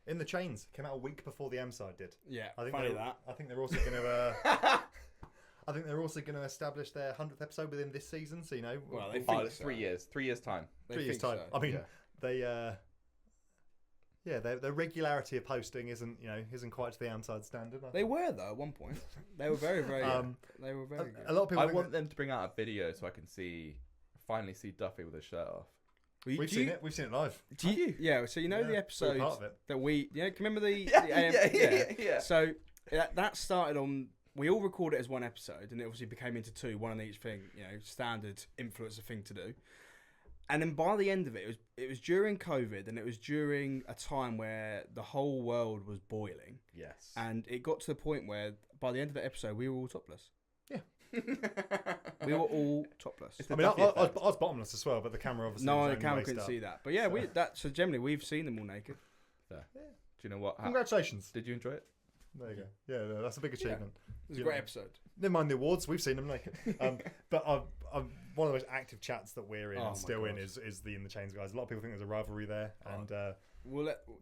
In the chains came out a week before the M side did. Yeah, I think funny they're- that. I think they're also going to. I think they're also going to establish their 100th episode within this season. So Well, they we'll- think It's so. 3 years. 3 years time. They 3 years think time. so. I mean, Yeah. their regularity of posting isn't quite to the M side standard. I They think. were though at one point. They were very, very. They were very good. A lot of people. I think want that- them to bring out a video so I can finally see Duffy with his shirt off. We've seen it. We've seen it live. Do you? Yeah. So Yeah, the we're episode part of it. that we. Can you remember the? Yeah, the AM, yeah. So that started on. We all recorded it as one episode, and it obviously became into 2, one on each thing. Standard influencer thing to do. And then by the end of it, it was during COVID, and it was during a time where the whole world was boiling, Yes. and it got to the point where by the end of the episode, we were all topless. Yeah. We were all topless. It's I the mean, I Duffy effect. was bottomless as well, but the camera obviously. No, was the only camera waist couldn't up. see that. But yeah, So- so generally we've seen them all naked. Fair. Do you know what? Congratulations. Did you enjoy it? There you go. Yeah, no, that's a big achievement. It was a You great know. episode. Never mind the awards, we've seen them naked. But I'm one of the most active chats that we're in Oh and still my in God. is the In the Chains guys. A lot of people think there's a rivalry there, and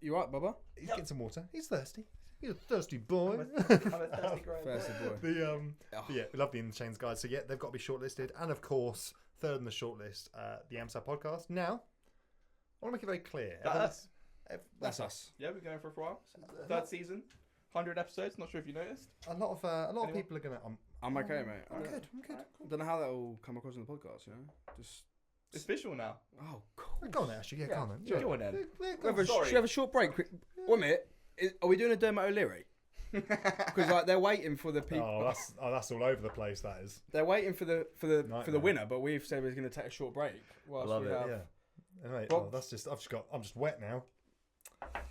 You right, Bubba? he's getting some water. He's thirsty. He's a thirsty boy. I'm a thirsty grey boy. Thirsty boy. But yeah, we love the In the Chains guys. So yeah, they've got to be shortlisted, and of course, third on the shortlist, the AMSA podcast. Now, I want to make it very clear. That's That's us. Yeah, we're going for a while. Third season, 100 episodes. Not sure if you noticed. A lot of people are gonna. I'm okay, mate. I'm good. I'm good. I don't know how that will come across in the podcast. Just It's visual now. oh, cool. Go on, then, Ashley. Yeah, go on. Then. Sure. Go on then. Should we have a short break? Quick. Wait a minute. Are we doing a Dermot O'Leary? Because they're waiting for the people. Oh, that's all over the place. That is. They're waiting for the Nightmare. winner, but we've said we're going to take a short break. Whilst love we it, have- Yeah. Right, Well- that's just. I'm just wet now.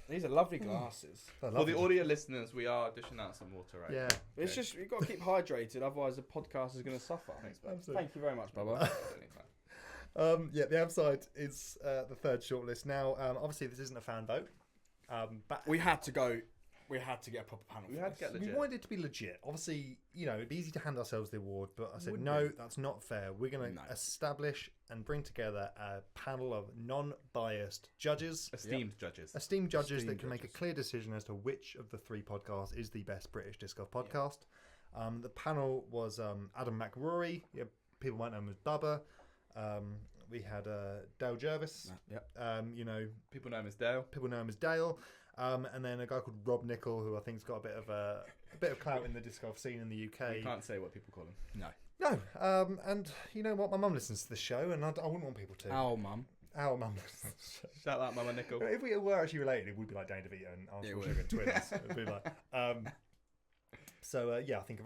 These are lovely glasses. I For love the it. audio listeners, we are dishing out some water right Yeah. now. It's just you've got to keep hydrated, otherwise the podcast is going to suffer. Thanks, bud. Absolutely. Thank you very much, Bubba. Yeah, the Amside is the third shortlist. Now, obviously, this isn't a fan vote. But We had to go. We had to get a proper panel. We for had to this. get we legit. wanted it to be legit. Obviously, it'd be easy to hand ourselves the award, but I said, Would no, be. that's not fair. We're going No. to establish and bring together a panel of non-biased judges, Esteemed judges. esteemed judges Esteemed that can make a judges. clear decision as to which of the 3 podcasts is the best British disc golf podcast. The panel was Adam McRory. Yeah, people might know him as Bubba. We had Dale Jervis. Yep. People know him as Dale. People know him as Dale. And then a guy called Rob Nicol, who I think's got a bit of clout in the disc golf scene in the UK. We can't say what people call him. No. No, and you know what? My mum listens to the show, and I wouldn't want people to. Our mum. Our mum listens to the show. Shout out Mama Nickel. If we were actually related, it would be like Danny DeVito and It Armstrong would. Sugar twins. It'd be like, yeah, I think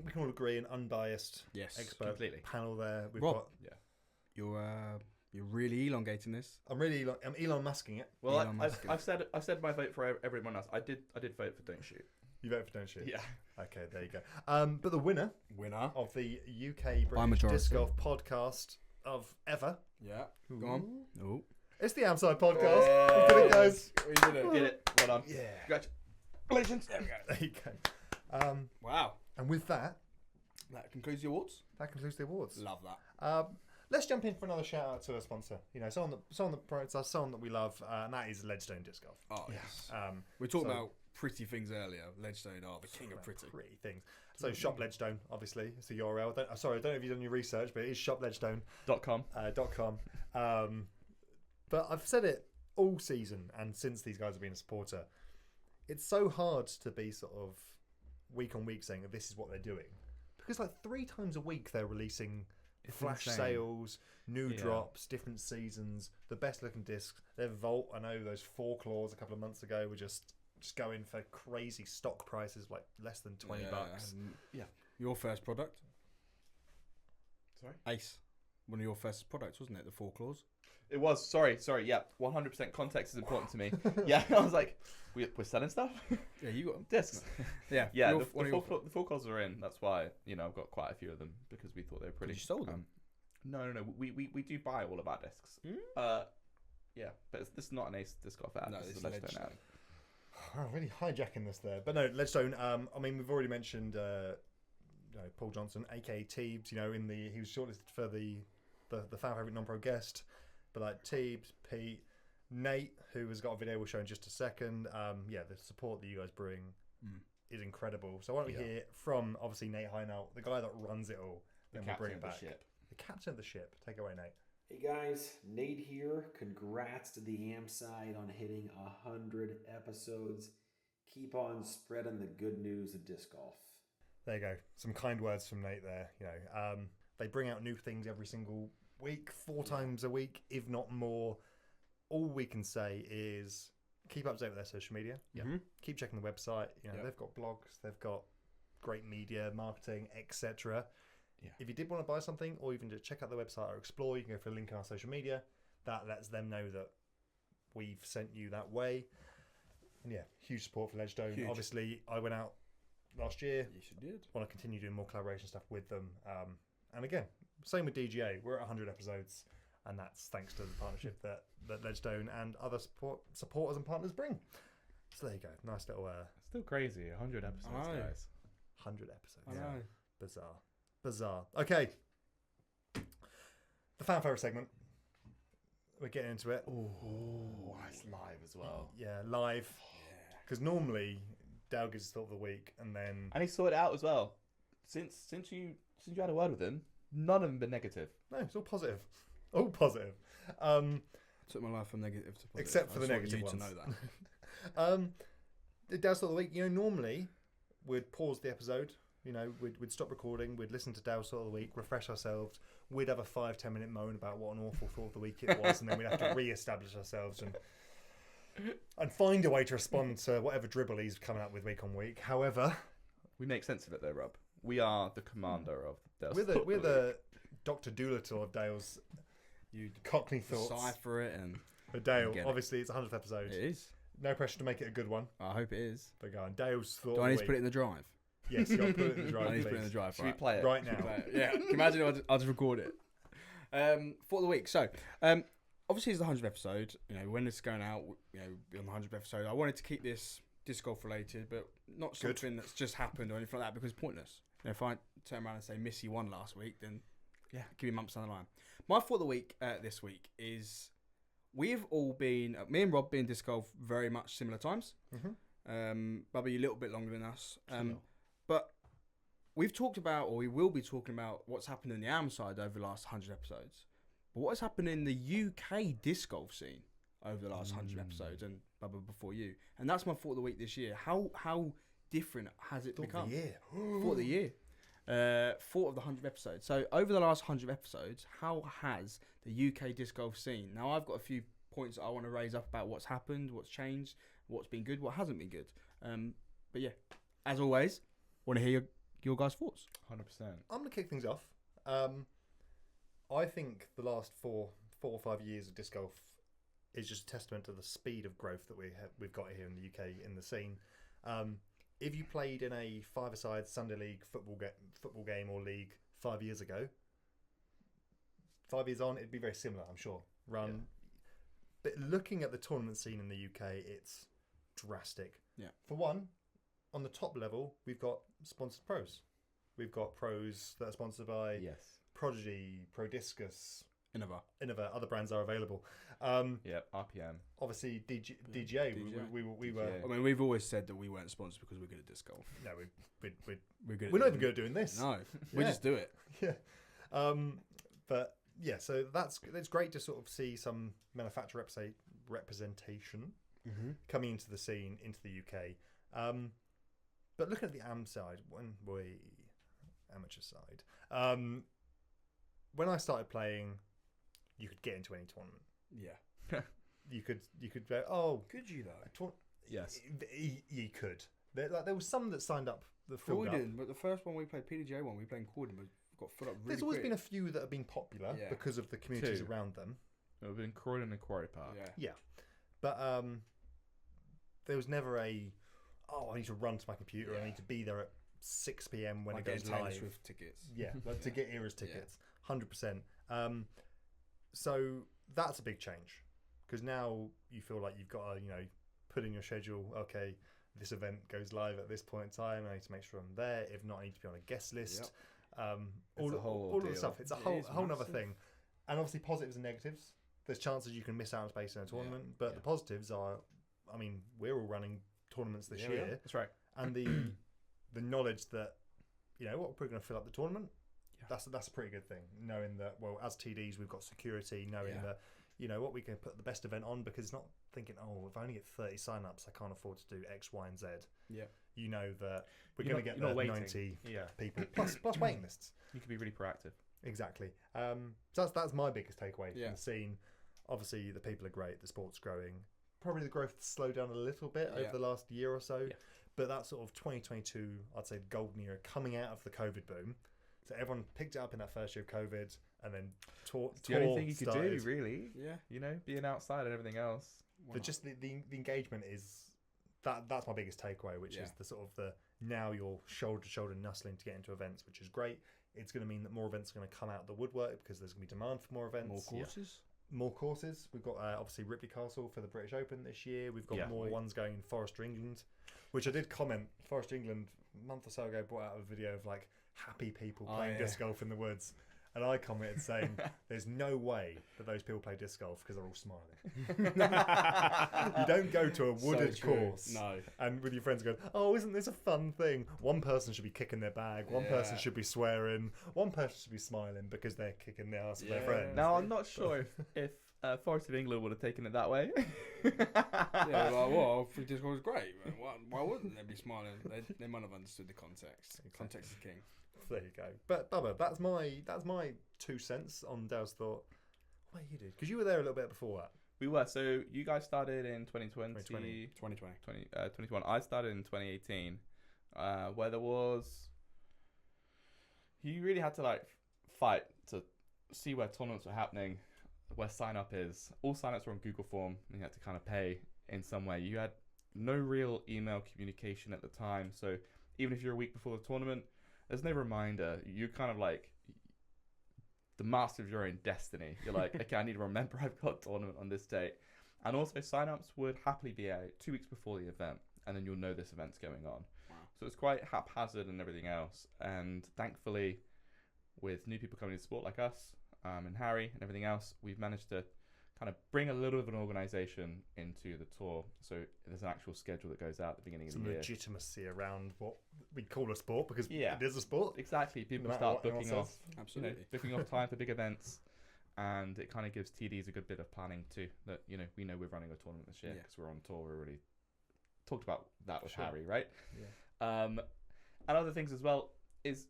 we can all agree an unbiased Yes. expert completely. panel there. We've Rob. got. You're really elongating this. I'm Elon Musking it. Well, Elon Musk. I've said my vote for everyone else. I did vote for Don't Shoot. You vote for Don't Shoot. Yeah. Okay, there you go. But the winner Winner. of the UK By British majority. Disc Golf podcast of ever. Yeah. Go on. Oh. It's the Amside podcast. We did it, guys. We did it. Get it. Well done. Yeah. Congratulations. There we go. There you go. Wow. And with that, That concludes the awards. that concludes the awards. Love that. Let's jump in for another shout out to a sponsor. Someone that promotes us, someone that we love, and that is Ledgestone Disc Golf. Oh yes. We so- talked about pretty things earlier. Ledgestone are the king of pretty. Pretty things. So shop Ledgestone, obviously, it's the URL. Sorry, I don't know if you've done your research, but it is shopledgestone.com. But I've said it all season, and since these guys have been a supporter, it's so hard to be sort of week on week saying that this is what they're doing, because like 3 times a week they're releasing It's flash insane. sales, new Yeah. drops, different seasons, the best looking discs. Their Vault, I know those 4 claws a couple of months ago were just going for crazy stock prices, like less than $20. Your first product, Sorry? Ace. One of your first products, wasn't it? The 4 claws. It was. Sorry. Yeah, 100% context is important to me. Yeah, I was like, we're selling stuff? Yeah, you got them. Discs. Yeah, Yeah, your- the one of your- full calls are in. That's why, I've got quite a few of them because we thought they were pretty. You sold them? No. We do buy all of our discs. Yeah, but this is not an Ace Disc Golf ad. No, this this is is a Ledgestone Ledgestone. ad. I'm really hijacking this there. But no, Ledgestone, I mean, we've already mentioned Paul Johnson, aka Teebs, he was shortlisted for the fan favourite non-pro guest. But like Teebs, Pete, Nate, who has got a video we'll show in just a second. The support that you guys bring is incredible. So why don't we hear from, obviously, Nate Heinelt, the guy that runs it all. Then we'll bring it back. The captain of the ship. Take it away, Nate. Hey guys, Nate here. Congrats to the AM side on hitting 100 episodes. Keep on spreading the good news of disc golf. There you go. Some kind words from Nate there. They bring out new things every single week, 4 times a week, if not more. All we can say is keep up to date with their social media. Keep checking the website. They've got blogs, they've got great media, marketing, etc. Yeah. If you did want to buy something, or even just check out the website or explore, you can go for a link on our social media. That lets them know that we've sent you that way. And yeah, huge support for Ledgestone. Huge. Obviously, I went out last year. Yes, you did. Want to continue doing more collaboration stuff with them. And again, same with DGA. We're at 100 episodes, and that's thanks to the partnership that Ledgestone and other supporters and partners bring. So there you go. Nice little... Still crazy. 100 episodes, I know. guys. 100 episodes. I know. Bizarre. Okay. The fan favourite segment. We're getting into it. Oh, it's live as well. Yeah, live. Because normally, Dale gives us thought of the week, and then... And he sorted it out as well. Since you had a word with him, none of them been negative. No, it's all positive. All positive. Took my life from negative to positive. Except for I the just want negative you ones. to know that. The Dale's Thought of the Week, normally we'd pause the episode, we'd stop recording, we'd listen to Dale's Thought of the Week, refresh ourselves, we'd have a 5-10 minute moan about what an awful thought of the week it was, and then we'd have to re-establish ourselves and find a way to respond to whatever dribble he's coming up with week on week. However... We make sense of it though, Rob. We are the commander of Dale's We're Thought of the Week. Dr. Doolittle of Dale's You Cockney thoughts. decipher it, and But Dale, get it. obviously it's 100th episode. it is. No pressure to make it a good one. I hope it is. But go on, Dale's Thought Do of I the need to put it Week. in the drive? Yes, you got to put it in the I drive, need to put it in please. the drive. Should we play it? Right now. Yeah. Can you imagine? I'll just record it. For the week. So, obviously, it's the 100th episode. When this is going out, on the 100th episode, I wanted to keep this disc golf related, but not Good. something that's just happened or anything like that because it's pointless. If I turn around and say Missy won last week, then yeah, give me months down the line. My thought of the week this week is we've all been, me and Rob, been disc golf very much similar times. Bubby, a little bit longer than us. But we've talked about, or we will be talking about, what's happened in the AM side over the last 100 episodes. But what has happened in the UK disc golf scene over the last 100 episodes, and Bubba before you? And that's my thought of the week this year. How different has it become? Thought of the year. Thought of the 100 episodes. So over the last 100 episodes, how has the UK disc golf scene? Now I've got a few points that I want to raise up about what's happened, what's changed, what's been good, what hasn't been good. But yeah, as always, want to hear your guys' thoughts. 100%. I'm going to kick things off. I think the last four or 5 years of disc golf is just a testament to the speed of growth that we've got here in the UK in the scene. If you played in a 5-a-side Sunday league football game or league 5 years ago, 5 years on, it'd be very similar, I'm sure. But looking at the tournament scene in the UK, it's drastic. Yeah. For one, on the top level, we've got sponsored pros. We've got pros that are sponsored by Prodigy, Pro Discus, Innova. Other brands are available. RPM. Obviously, DGA. We were. I mean, we've always said that we weren't sponsored because we're good at disc golf. No, We're good. we're not even good at doing this. No, we Yeah. just do it. Yeah. But yeah, so it's great to sort of see some manufacturer representation coming into the scene, into the UK. But looking at the AM side, when amateur side. When I started playing, you could get into any tournament. Yeah. You could go, oh, Could you though? Yes. You could. There was some that signed up that filled up. Croydon, but the first one we played, PDJ one, we played in Croydon, but got filled up really There's always quick. been a few that have been popular Yeah. because of the communities Two. around them. It would have been Croydon and Quarry Park. Yeah. Yeah, but there was never a, oh, I need to run to my computer. I Yeah. need to be there at 6 p.m. when Like it goes getting Taylor live. Swift tickets. Yeah, like to get Eras tickets, 100%. So that's a big change because now you feel like you've got to, put in your schedule. Okay, this event goes live at this point in time. I need to make sure I'm there. If not, I need to be on a guest list. All a whole of the ordeal. stuff. It's a It whole is whole other massive. thing. And obviously positives and negatives. There's chances you can miss out on space in a tournament, but Yeah. the positives are, I mean, we're all running tournaments this Yeah, we year, are. That's right. and the knowledge that we're going to fill up the tournament. Yeah. That's a pretty good thing. Knowing that, well, as TDs we've got security. Knowing Yeah. that, what we can put the best event on, because it's not thinking, oh, if I only get 30 sign-ups, I can't afford to do X, Y, and Z. Yeah. You know that we're You're going to not- get you're not the waiting. 90 Yeah. people plus waiting lists. You can be really proactive. Exactly. So that's my biggest takeaway from Yeah. the scene. Obviously, the people are great. The sport's growing. Probably the growth slowed down a little bit over Yeah. the last year or so. Yeah. But that sort of 2022, I'd say, the golden era coming out of the COVID boom. So everyone picked it up in that first year of COVID, and then It's the only thing you could do, really. Yeah. Being outside and everything else. But just the engagement is that's my biggest takeaway, which Yeah. is the sort of the now you're shoulder to shoulder nuzzling to get into events, which is great. It's going to mean that more events are going to come out of the woodwork because there's going to be demand for more events. More courses. More courses. We've got obviously Ripley Castle for the British Open this year. We've got Yeah. more ones going in Forester, England, which I did comment. Forester, England, a month or so ago, brought out a video of like happy people playing yeah. disc golf in the woods. And I commented saying, there's no way that those people play disc golf because they're all smiling. You don't go to a wooded true. course No. and with your friends going, oh, isn't this a fun thing? One person should be kicking their bag. One person Yeah. should be swearing. One person should be smiling because they're kicking the ass of their Yeah. friends. Now, I'm not sure if Forest of England would have taken it that way. Yeah, like, well, free disc golf was great. But why wouldn't they be smiling? They might have understood the context. Context is king. There you go. But Bubba, that's my 2 cents on Dale's thought. What you did? Because you were there a little bit before that. We were. So you guys started in 2020. 2020. 2021. I started in 2018, where there was. You really had to like fight to see where tournaments were happening, where sign up is. All sign ups were on Google Form. And you had to kind of pay in some way. You had no real email communication at the time. So even if you're a week before the tournament, there's no reminder. You're kind of like the master of your own destiny. You're like, okay, I need to remember I've got a tournament on this date. And also sign-ups would happily be out 2 weeks before the event, and then you'll know this event's going on. Wow. So it's quite haphazard and everything else. And thankfully, with new people coming into sport like us, and Harry and everything else, we've managed to kind of bring a little bit of an organisation into the tour. So there's an actual schedule that goes out at the beginning Some of the year. legitimacy around what we call a sport because Yeah. it is a sport. Exactly. People No matter start what anyone booking off, says. Absolutely. booking off time for big events, and it kind of gives TDs a good bit of planning too. That we know we're running a tournament this year Yeah. because we're on tour. We already talked about that with Sure. Harry, right? Yeah. And other things as well is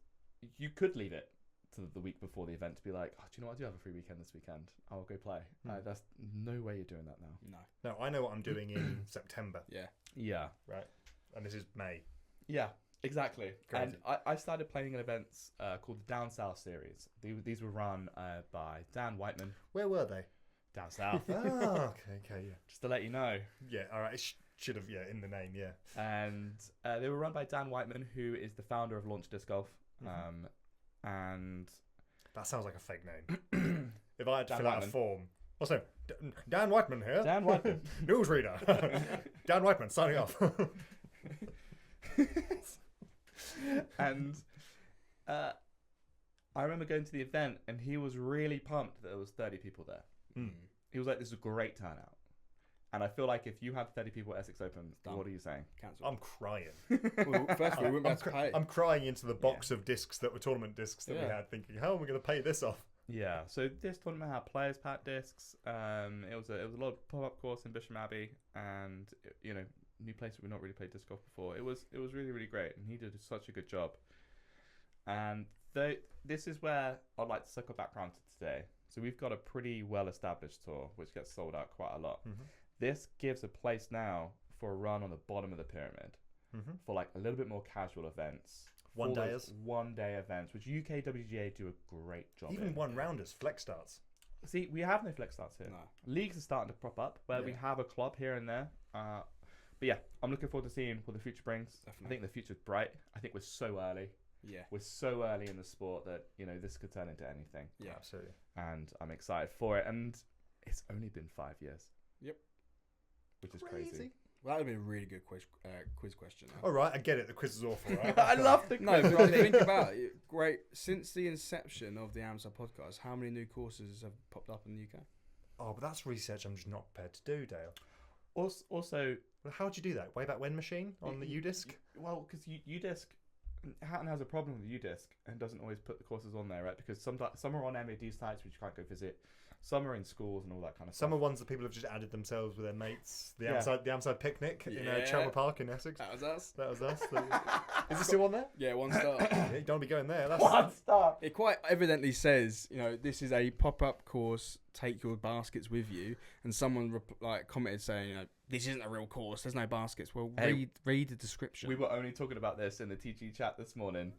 you could leave it to the week before the event to be like, oh, do you know what? I do have a free weekend this weekend. I'll go play. That's no way you're doing that now. No. No, I know what I'm doing in September, Yeah. Yeah. right? And this is May. Yeah, exactly. Crazy. And I started playing in events called the Down South series. These were run by Dan Whiteman. Where were they? Down South. Oh, okay, yeah. Just to let you know. Yeah, all right. It should have, in the name, yeah. And they were run by Dan Whiteman, who is the founder of Launch Disc Golf. And That sounds like a fake name. If I had to Dan fill out a Whiteman. form, what's name? Dan Whiteman here. Dan Whiteman. Newsreader. Dan Whiteman signing off. And I remember going to the event, and he was really pumped that there was 30 people there. He was like, this is a great turnout. And I feel like if you have 30 people at Essex Open, Done. what are you saying? Cancel. I'm crying. Well, first of all, we wouldn't be able to pay. I'm crying into the box of discs that were tournament discs that we Yeah. had, thinking, how am I going to pay this off? Yeah, so this tournament had players pack discs. It was a lot of pop-up course in Bisham Abbey, and new place that we've not really played disc golf before. It was really, really great, and he did such a good job. And this is where I'd like to circle back around to today. So we've got a pretty well-established tour, which gets sold out quite a lot. Mm-hmm. This gives a place now for a run on the bottom of the pyramid for like a little bit more casual events. One-day events, which UK WGA do a great job Even in. one-rounders, flex starts. See, we have no flex starts here. No. Leagues are starting to prop up where we have a club here and there. But yeah, I'm looking forward to seeing what the future brings. Definitely. I think the future's bright. I think we're so early. Yeah. We're so early in the sport that, this could turn into anything. Yeah. Absolutely. And I'm excited for it. And it's only been 5 years. Yep. Which is crazy. Well, that would be a really good quiz question. All right, I get it. The quiz is awful, right? I love the No, quiz. but think about it. Great. Since the inception of the Amsar podcast, how many new courses have popped up in the UK? Oh, but that's research I'm just not prepared to do, Dale. Also, Well, how'd you do that? Way back when machine on the UDisc? well, because UDisc, Hatton has a problem with UDisc and doesn't always put the courses on there, right? Because some are on MAD sites which you can't go visit. Some are in schools and all that kind of stuff. Some are ones that people have just added themselves with their mates. The Yeah. Amside picnic in Yeah. Chelmer Park in Essex. That was us. That was us. Is it still on there? Yeah, 1 star. Yeah, you don't be going there. That's One star. It quite evidently says, this is a pop-up course. Take your baskets with you. And someone commented saying, this isn't a real course. There's no baskets. Well, Hey, read the description. We were only talking about this in the TG chat this morning.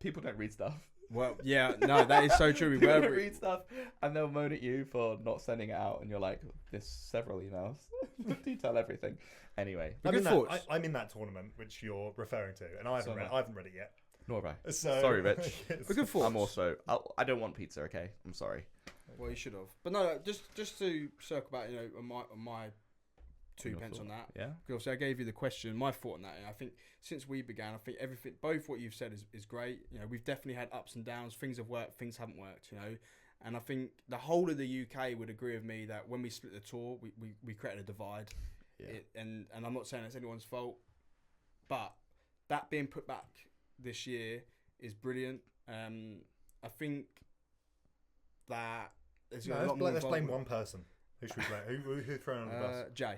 People don't read stuff. Well, yeah, no, that is so true. We People were don't read stuff, and they'll moan at you for not sending it out, and you're like, "There's several emails. Detail everything." Anyway, But I'm good in, thoughts. I'm in that tournament which you're referring to, and I haven't read it yet. nor have I. So, Sorry, Rich. yes. But good thoughts. I'm also. I don't want pizza. Okay, I'm sorry. Well, you should have. But no, just to circle back, on my 2 Your pence thought? on that. Yeah. Because obviously I gave you the question, my thought on that, and I think since we began, I think everything, both what you've said is great. We've definitely had ups and downs. Things have worked, things haven't worked. And I think the whole of the UK would agree with me that when we split the tour, we created a divide. Yeah. And I'm not saying it's anyone's fault, but that being put back this year is brilliant. I think that there's a lot more. Let's blame involvement. one person. Who should we blame? Who thrown on the bus? Jay.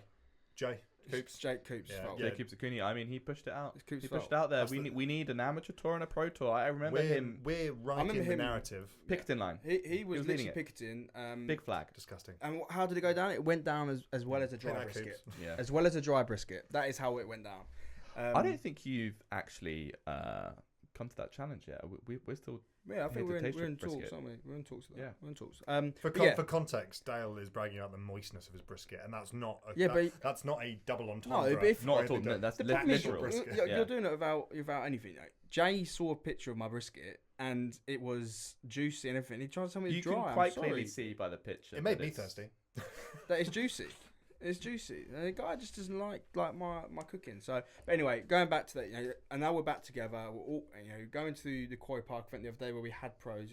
Jay Coops. Jake Coops' Yeah, fault. yeah. Jacob Zucchini. I mean, he pushed it out. It's Coops' He fault. pushed it out there. That's We need an amateur tour and a pro tour. I remember him We're writing the him- narrative. picketing line. He was leading literally it. picketing. Big flag. Disgusting. And how did it go down? It went down as well as a dry Pinot brisket. Coops. Yeah. As well as a dry brisket. That is how it went down. I don't think you've actually come to that challenge yet. We're still. Yeah, I think Need to we're taste in your talks, brisket. aren't we? We're in talks. Of that. Yeah. We're in talks. For context, Dale is bragging about the moistness of his brisket, and that's not that's not a double entendre. but if- Not at all. No, that's the problem is literal. brisket. you're doing it without anything. Jay saw a picture of my brisket and it was juicy and everything. He tried to tell me You it's dry. can quite I'm sorry. clearly see by the picture. It made that me it's- thirsty. That it's juicy. It's juicy. And the guy just doesn't like my cooking. So, but anyway, going back to that, and now we're back together. We're all, going to the Quarry Park event the other day where we had pros.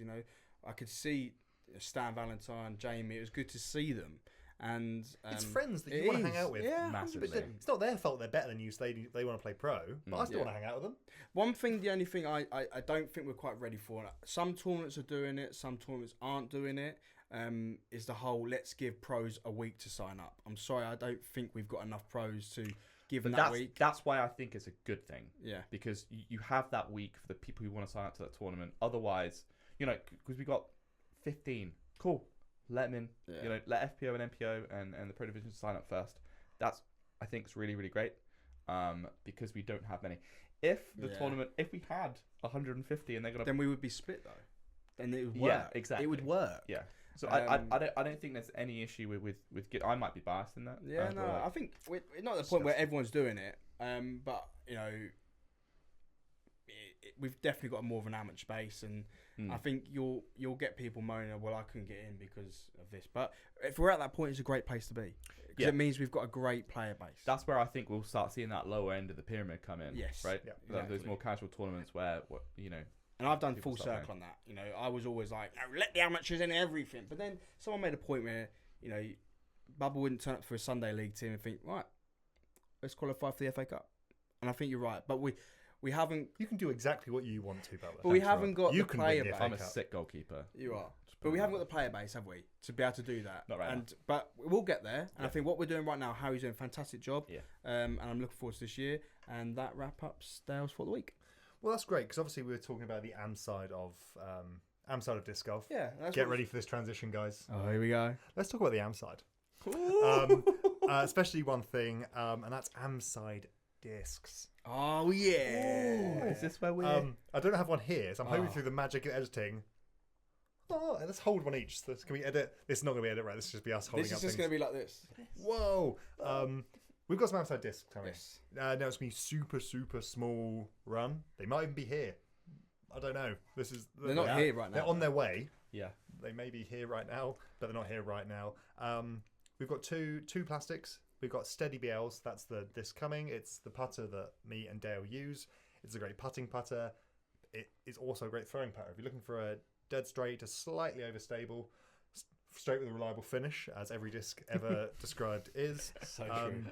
I could see Stan Valentine, Jamie. It was good to see them. And It's friends that you it want to hang is, out with. yeah, Massively. But it's not their fault they're better than you, so they want to play pro. But I still Yeah. want to hang out with them. One thing, the only thing I don't think we're quite ready for. Some tournaments are doing it, some tournaments aren't doing it. Is the whole let's give pros a week to sign up. I'm sorry, I don't think we've got enough pros to give them that week. That's why I think it's a good thing. Yeah. Because you have that week for the people who want to sign up to that tournament. Otherwise, because we got 15. Cool. Let them in. Yeah. Let FPO and MPO and the Pro Division sign up first. I think it's really, really great. Because we don't have many. If the tournament, if we had 150 and they're gonna, Then we would be split though. Then it would work. Yeah, exactly. It would work. Yeah. So I don't think there's any issue with I might be biased in that. Yeah, no, I think we're not at the point where everyone's doing it. But we've definitely got more of an amateur base, and I think you'll get people moaning, well, I couldn't get in because of this. But if we're at that point, it's a great place to be because it means we've got a great player base. That's where I think we'll start seeing that lower end of the pyramid come in. Yes. Right. Yeah, Those exactly. more casual tournaments where And I've done people full start circle on that. I was always like, no, let the amateurs in everything. But then someone made a point where, Bubba wouldn't turn up for a Sunday league team and think, right, let's qualify for the FA Cup. And I think you're right. But we haven't. You can do exactly what you want to, Bella. But we haven't got You the can player win the base. FA I'm a Cup. sick goalkeeper. You are. But we haven't got the player base, have we, to be able to do that? Not right now. But we'll get there. And I think what we're doing right now, Harry's doing a fantastic job. Yeah. And I'm looking forward to this year. And that wrap ups Dale's for the week. Well, that's great because obviously we were talking about the am side of disc golf. Yeah. Get ready for this transition, guys. Oh, here we go. Let's talk about the am side. Especially one thing, and that's am side discs. Oh yeah. Is this where we're? I don't have one here, so I'm hoping through the magic of editing. Oh, let's hold one each. So can we edit? This is not going to be edit, right? This is just be us holding This up is just things. going to be like this. Whoa. We've got some outside discs coming. Yes. Now it's going to be super, super small run. They might even be here. I don't know. They're not here right now. They're on their way. Yeah. They may be here right now, but they're not here right now. We've got two plastics. We've got Steady BLs. That's the disc coming. It's the putter that me and Dale use. It's a great putting putter. It is also a great throwing putter. If you're looking for a dead straight to slightly overstable, straight with a reliable finish, as every disc ever described is. So true.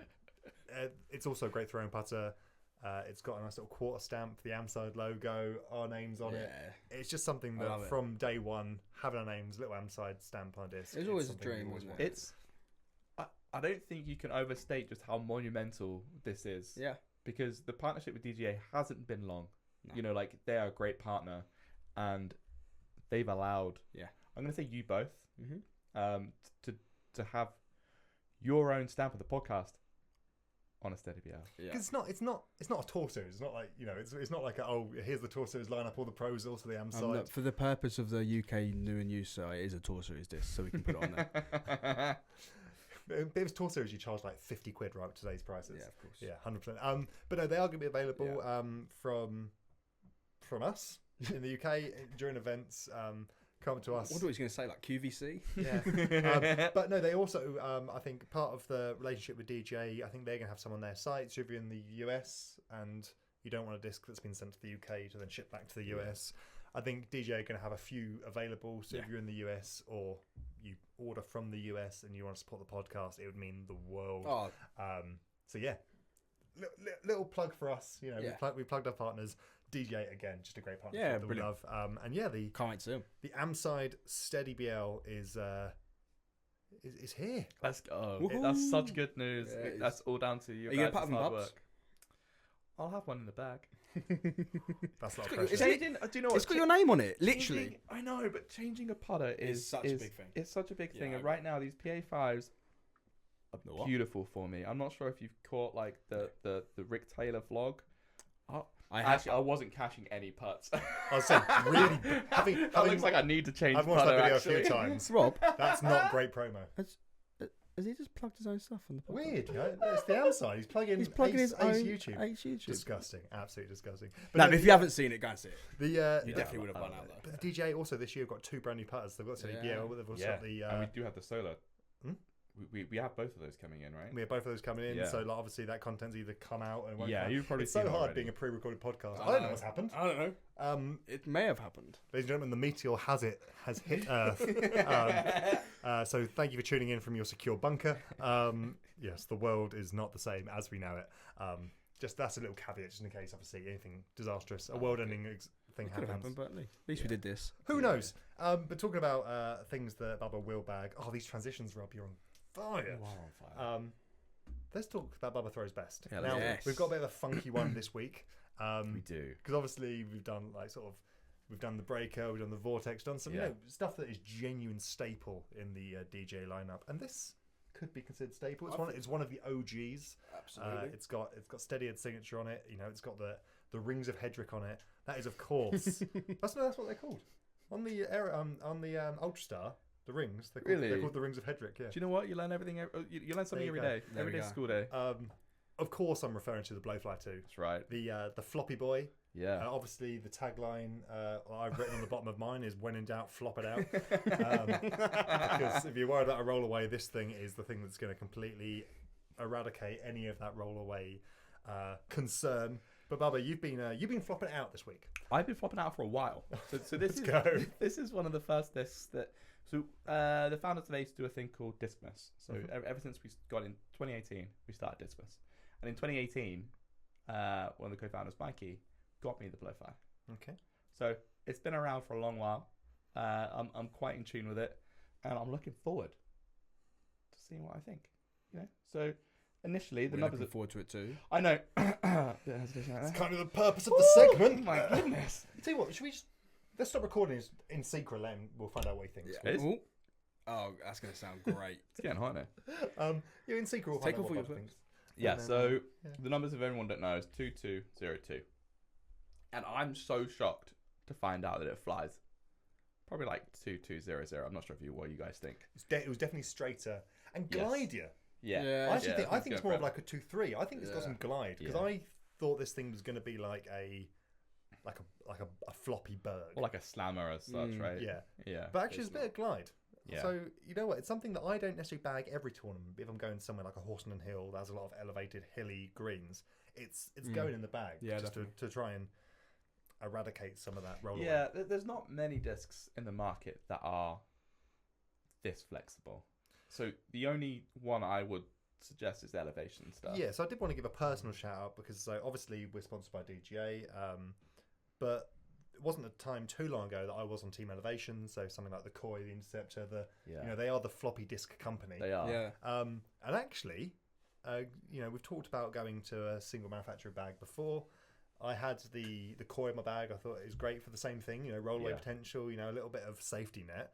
It's also a great throwing putter. It's got a nice little quarter stamp, the Amside logo, our names on it. It's just something that from day one, having our names, little Amside stamp on a disc. It's always a dream, wasn't it? It's. I don't think you can overstate just how monumental this is. Yeah. Because the partnership with DGA hasn't been long. No. You know, like they are a great partner, and they've allowed. Yeah. I'm going to say you both. To have your own stamp of the podcast on a Steady BL. Yeah. Because it's not a torso. It's not like, you know, it's not like here's the torsos, line up all the pros, also the am side. Look, for the purpose of the UK new and used, so it is a torso disc, so we can put it on there. If it was torsos, you charge like 50 quid, right? Today's prices. Yeah, of course. Yeah, 100%. But no, they are going to be available from us in the UK during events. Come to us. What was going to say, like QVC? Yeah. But no, they also, I think, part of the relationship with DJ, I think they're going to have some on their site. So if you're in the US and you don't want a disc that's been sent to the UK to then ship back to the US, I think DJ are going to have a few available. So if you're in the US or you order from the US and you want to support the podcast, it would mean the world. So yeah, little plug for us. You know, we plugged our partners. DJ again, just a great partnership that we love. And yeah, can't wait to see them. The Amside Steady BL is here. Let's go. That's such good news. Yeah, that's all down to you. Are you going to put them hard work? I'll have one in the bag. That's not pressure. Do you know what? It's got your name on it, literally. I know, but changing a putter is such a big thing. It's such a big thing, and right now these PA5s are beautiful for me. I'm not sure if you've caught like the Rick Taylor vlog. I wasn't cashing any putts. I was saying, really, having looks like I need to change. I've watched that video a few times. Rob, that's not great promo. Has he just plugged his own stuff on the podcast? Weird, you know? It's the Amside. He's plugging his own YouTube. Ace YouTube. Disgusting, absolutely disgusting. But if you haven't seen it, go and see it. You definitely would have run out though. But the DJ also this year have got two brand new putters. They've got They've also got the. And we do have the solar. We have both of those coming in, right? We have both of those coming in, so like, obviously that content's either come out and won't come. You've probably it's so seen hard already. being a pre-recorded podcast. I don't know what's happened. I don't know. It may have happened. Ladies and gentlemen, the meteor has hit Earth. So thank you for tuning in from your secure bunker. Yes, the world is not the same as we know it. Just that's a little caveat, just in case, obviously, anything disastrous, a world-ending thing happens. Happen, but at least we did this. Who knows? But talking about things that Bubba will bag. Oh, these transitions, Rob, you're on fire. You are on fire. Let's talk about Bubba Throws Best. Yeah, now, we've got a bit of a funky one this week. We do. Because obviously we've done we've done the breaker, we've done the vortex, done some stuff that is genuine staple in the DJ lineup, and this could be considered staple. It's one of the OGs. Absolutely. It's got Steady Ed's signature on it. You know, it's got the rings of Hedrick on it. That is, of course, that's what they're called on the Ultrastar. The rings, they're called the rings of Hedrick. Yeah. Do you know what? You learn everything. You learn something every day. Every day's school day. Of course, I'm referring to the Blowfly 2. That's right. The floppy boy. Yeah. Obviously, the tagline I've written on the bottom of mine is "When in doubt, flop it out." Because if you're worried about a roll away, this thing is the thing that's going to completely eradicate any of that roll away concern. But Bubba, you've been flopping it out this week. I've been flopping out for a while. So this this is one of the first discs that. So the founders of Ace do a thing called Discmas. So ever since we got in 2018, we started Discmas. And in 2018, one of the co-founders, Mikey, got me the Blowfly. Okay. So it's been around for a long while. I'm quite in tune with it, and I'm looking forward to seeing what I think. You know. So initially the We're numbers. looking forward to it too. I know. It's kind of the purpose of the segment. Oh my goodness. Tell you what, should we just let's stop recording this in secret, and we'll find out what he thinks. It is. Ooh. Oh, that's gonna sound great. It's getting hot now. You're in secret. We'll Take find out off all what your Bob thinks. Yeah, And then, so yeah. the numbers, if everyone don't know, is 2202. And I'm so shocked to find out that it flies. Probably like 2200. I'm not sure what you guys think. It was definitely straighter and Yes. glidier. Yeah. Yeah. I actually think let's it's go more of for it. like a 2-3. I think it's got Yeah. some glide because Yeah. I thought this thing was going to be like a floppy bird. Or like a slammer as such, right? Yeah. Yeah. But actually, it's a bit of glide. Yeah. So, you know what? It's something that I don't necessarily bag every tournament. If I'm going somewhere like a Horseman Hill that has a lot of elevated, hilly greens, it's going in the bag Yeah, just to try and eradicate some of that roll away. Yeah, there's not many discs in the market that are this flexible. So the only one I would suggest is the elevation stuff. Yeah, so I did want to give a personal shout out because so obviously we're sponsored by DGA, but it wasn't a time too long ago that I was on Team Elevation. So something like the Koi, the Interceptor, they are the floppy disk company. They are. Yeah. And actually, we've talked about going to a single manufacturer bag before. I had the Koi in my bag. I thought it was great for the same thing, roll away potential, a little bit of safety net.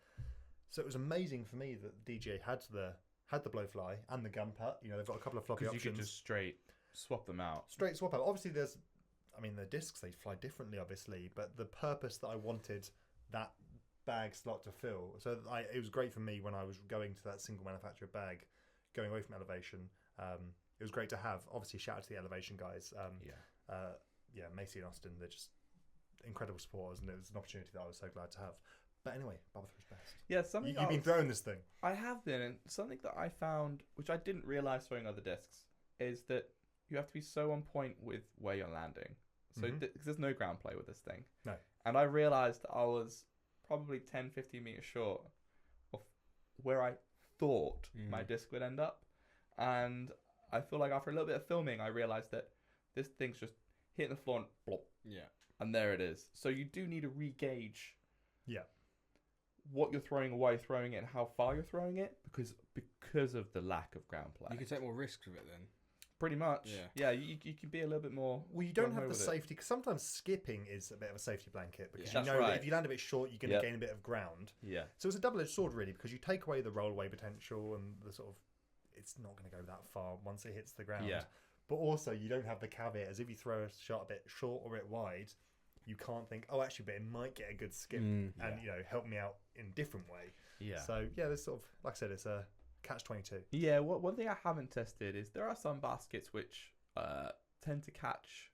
So it was amazing for me that DGA had the blowfly and the gun putt. They've got a couple of floppy Because options. you could just straight swap them out. Straight swap out. Obviously, the discs, they fly differently, obviously, but the purpose that I wanted that bag slot to fill. So it was great for me when I was going to that single manufacturer bag, going away from Elevation. It was great to have. Obviously, shout out to the Elevation guys. Macy and Austin, they're just incredible supporters, and it was an opportunity that I was so glad to have. But anyway, Bubba Throws best. Yeah, something You've been throwing this thing. I have been, and something that I found, which I didn't realize throwing other discs, is that you have to be so on point with where you're landing. So because there's no ground play with this thing. No. And I realized I was probably 10, 15 meters short of where I thought my disc would end up. And I feel like after a little bit of filming, I realized that this thing's just hitting the floor and blop. Yeah. And there it is. So you do need to re-gauge Yeah. what you're throwing, why you're throwing it, and how far you're throwing it, because of the lack of ground play. You can take more risks with it then. Pretty much. Yeah. You can be a little bit more. Well, you don't gung-ho have the with it. safety, because sometimes skipping is a bit of a safety blanket, because That's that right. if you land a bit short, you're going to gain a bit of ground. Yeah. So it's a double-edged sword, really, because you take away the roll-away potential and the sort of, it's not going to go that far once it hits the ground. Yeah. But also, you don't have the caveat, as if you throw a shot a bit short or a bit wide, you can't think, oh, actually, but it might get a good skip and, help me out in a different way. Yeah. So, yeah, there's sort of, like I said, it's a catch-22. Yeah. One thing I haven't tested is there are some baskets which tend to catch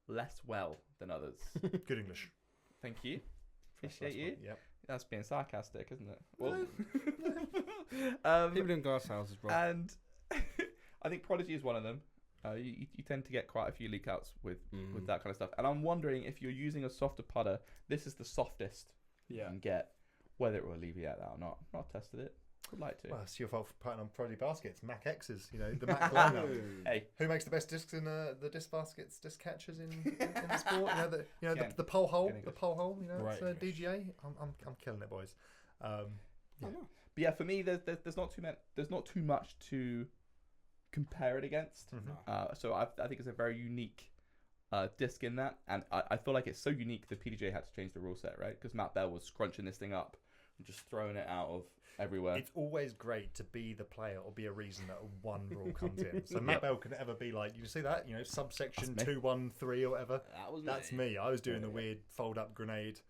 less well than others. Good English. Thank you. Appreciate you. Yep. That's being sarcastic, isn't it? Well, People in glass houses, bro. and I think Prodigy is one of them. You tend to get quite a few leak outs with that kind of stuff. And I'm wondering if you're using a softer putter, this is the softest you can get, whether it will alleviate that or not. I've not tested it. Would like to. Well, it's your fault for putting on Prodigy baskets. Mac X's, the Mac lineup. Hey, Who makes the best discs in the disc baskets, disc catchers in the sport? Again, the pole hole, getting the good. pole hole. Right. It's DGA. I'm killing it, boys. But yeah, for me, there's not too much to compare it against. So I think it's a very unique disc in that, and I feel like it's so unique that PDJ had to change the rule set, right? Because Matt Bell was scrunching this thing up and just throwing it out of everywhere. It's always great to be the player or be a reason that one rule comes in. So Matt Bell can ever be like, you see that, subsection 213 or whatever. That's me. I was doing the weird fold-up grenade.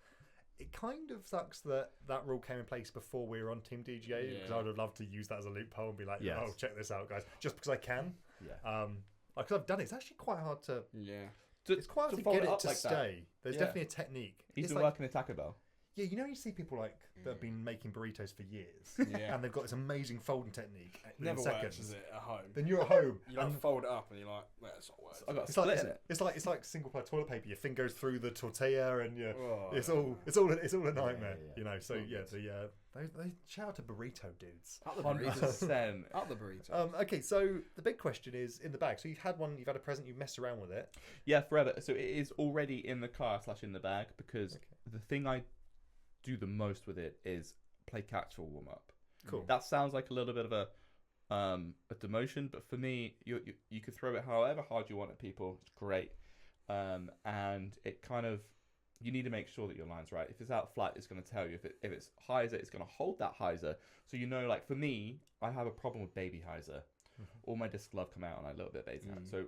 It kind of sucks that rule came in place before we were on Team DGA, because I would have loved to use that as a loophole and be like, oh, check this out, guys, just because I can. Yeah. Because I've done it. It's actually quite hard to. Yeah. It's quite hard to fold get it up to like that. stay. There's definitely a technique. He's It's been like, working at Taco Bell. yeah, you see people that have been making burritos for years, Yeah. and they've got this amazing folding technique in Never seconds. works, is it, at home? Then you're at home. You like and fold it up and you're like, well, it's not working. I got it's split like in it. it's like single ply toilet paper. Your finger goes through the tortilla, and Oh, it's all a nightmare. So they shout out to burrito dudes. Up the burrito. 100%. Up the burrito. Okay, so the big question is in the bag. So you've had a present, you've messed around with it. Yeah, forever. So it is already in the car / in the bag, because the thing I do the most with it is play catch or warm up. Cool. That sounds like a little bit of a a demotion. But for me, you could throw it however hard you want at people. It's great. And it kind of, you need to make sure that your line's right. If it's out flat, it's going to tell you. If it's hyzer, it's going to hold that hyzer. So you know, like for me, I have a problem with baby hyzer. All my discs love come out and I a little bit beta. So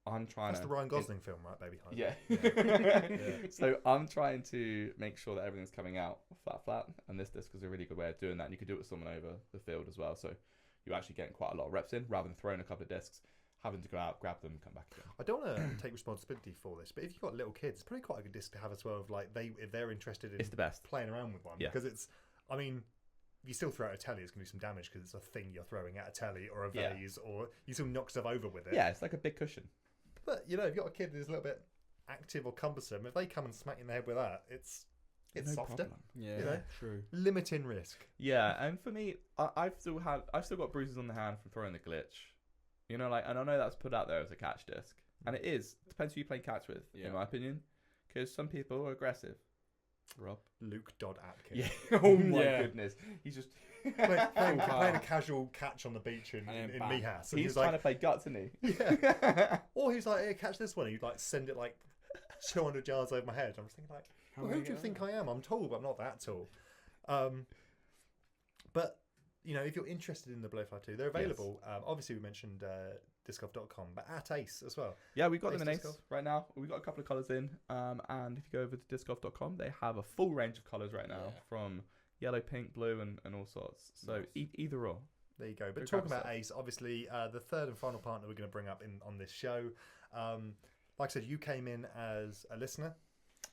I'm trying That's the Ryan Gosling film, right? Baby hyzer. Yeah. So I'm trying to make sure that everything's coming out flat. And this disc is a really good way of doing that. And you could do it with someone over the field as well. So you're actually getting quite a lot of reps in rather than throwing a couple of discs, having to go out, grab them, come back again. I don't want to take responsibility for this, but if you've got little kids, it's probably quite a good disc to have as well. Of like if they're interested in It's the best. playing around with one, because it's, I mean, if you still throw it at a telly, it's going to do some damage because it's a thing you're throwing at a telly or a vase, or you still knock stuff over with it. Yeah, it's like a big cushion. But if you've got a kid who's a little bit active or cumbersome, if they come and smack you in the head with that, it's No softer. problem. Yeah, true. Limiting risk. Yeah, and for me, I've still got bruises on the hand from throwing the glitch. And I know that's put out there as a catch disc, and it is. Depends who you play catch with, in my opinion, because some people are aggressive. Rob, Luke Dodd Atkins. Yeah. Oh my goodness, he's just playing a casual catch on the beach in Mihas. He's trying to play guts, isn't he? Yeah. Or he's like, hey, catch this one. He'd like send it like 200 yards over my head. I'm just thinking like, who do you think I am? I'm tall, but I'm not that tall. But if you're interested in the Blowfly 2, they're available. Yes. Obviously, we mentioned discgolf.com, but at Ace as well. Yeah, we've got them in Ace right now. We've got a couple of colours in. And if you go over to discgolf.com, they have a full range of colours right now from yellow, pink, blue, and all sorts. So either or. There you go. But talking about Ace, obviously, the third and final partner we're going to bring up on this show. Like I said, you came in as a listener.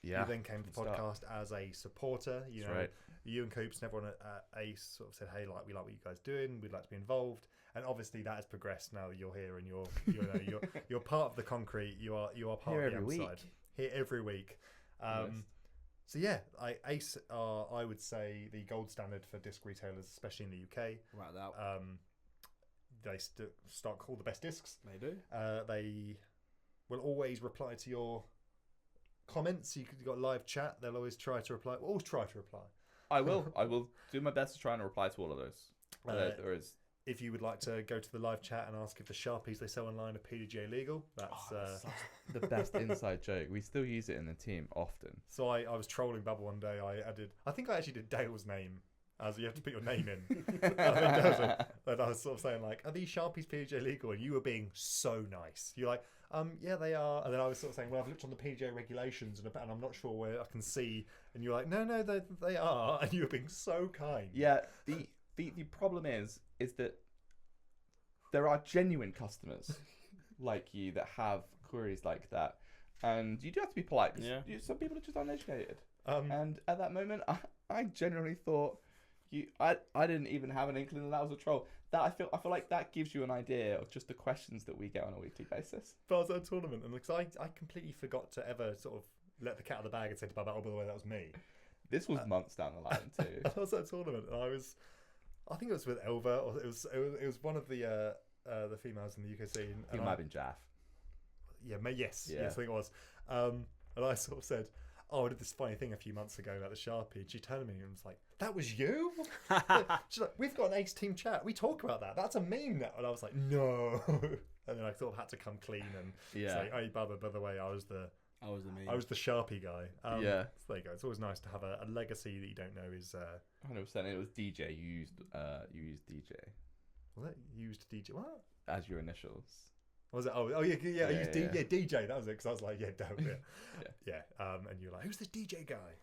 Yeah. You then came to the podcast as a supporter. Right. You and Coops and everyone at Ace sort of said, "Hey, we like what you guys are doing. We'd like to be involved." And obviously, that has progressed now that you're here and you're part of the concrete. You are part here of the every side. Here every week. So yeah, Ace are, I would say, the gold standard for disc retailers, especially in the UK. Right out. They stock all the best discs. They do. They will always reply to your comments. You've got live chat. They'll always try to reply. We'll always try to reply. I will do my best to try and reply to all of those. If you would like to go to the live chat and ask if the Sharpies they sell online are PDGA legal, that's the best inside joke. We still use it in the team often. So I was trolling Bubble one day. I think I actually did Dale's name, as you have to put your name in. And I was sort of saying like, are these Sharpies PDGA legal? And you were being so nice. You're like, yeah, they are. And then I was sort of saying, well, I've looked on the PDGA regulations and I'm not sure where I can see. And you're like, no, they are. And you were being so kind. Yeah. The problem is that there are genuine customers like you that have queries like that, and you do have to be polite. Yeah. Some people are just uneducated. And at that moment, I genuinely thought I didn't even have an inkling that was a troll. That I feel like that gives you an idea of just the questions that we get on a weekly basis. But I was at a tournament, and because I completely forgot to ever sort of let the cat out of the bag and say to Bubba, oh, by the way, that was me. This was months down the line too. I was at a tournament, and I think it was with Elva, or it was one of the females in the UK scene. It might have been Jaff. Yeah, yes, I think it was. And I sort of said, "Oh, I did this funny thing a few months ago about the Sharpie." And she turned to me and was like, "That was you?" She's like, "We've got an Ace team chat. We talk about that. That's a meme now." And I was like, "No." And then I sort of had to come clean and say, "Hey, Bubba, by the way, I was the meme. I was the Sharpie guy." So there you go. It's always nice to have a legacy that you don't know is. 100%. It was DJ. You used DJ. Was it used DJ? What? As your initials. Was it? Oh yeah. I used DJ. That was it. Because I was like, yeah. And you're like, who's this DJ guy?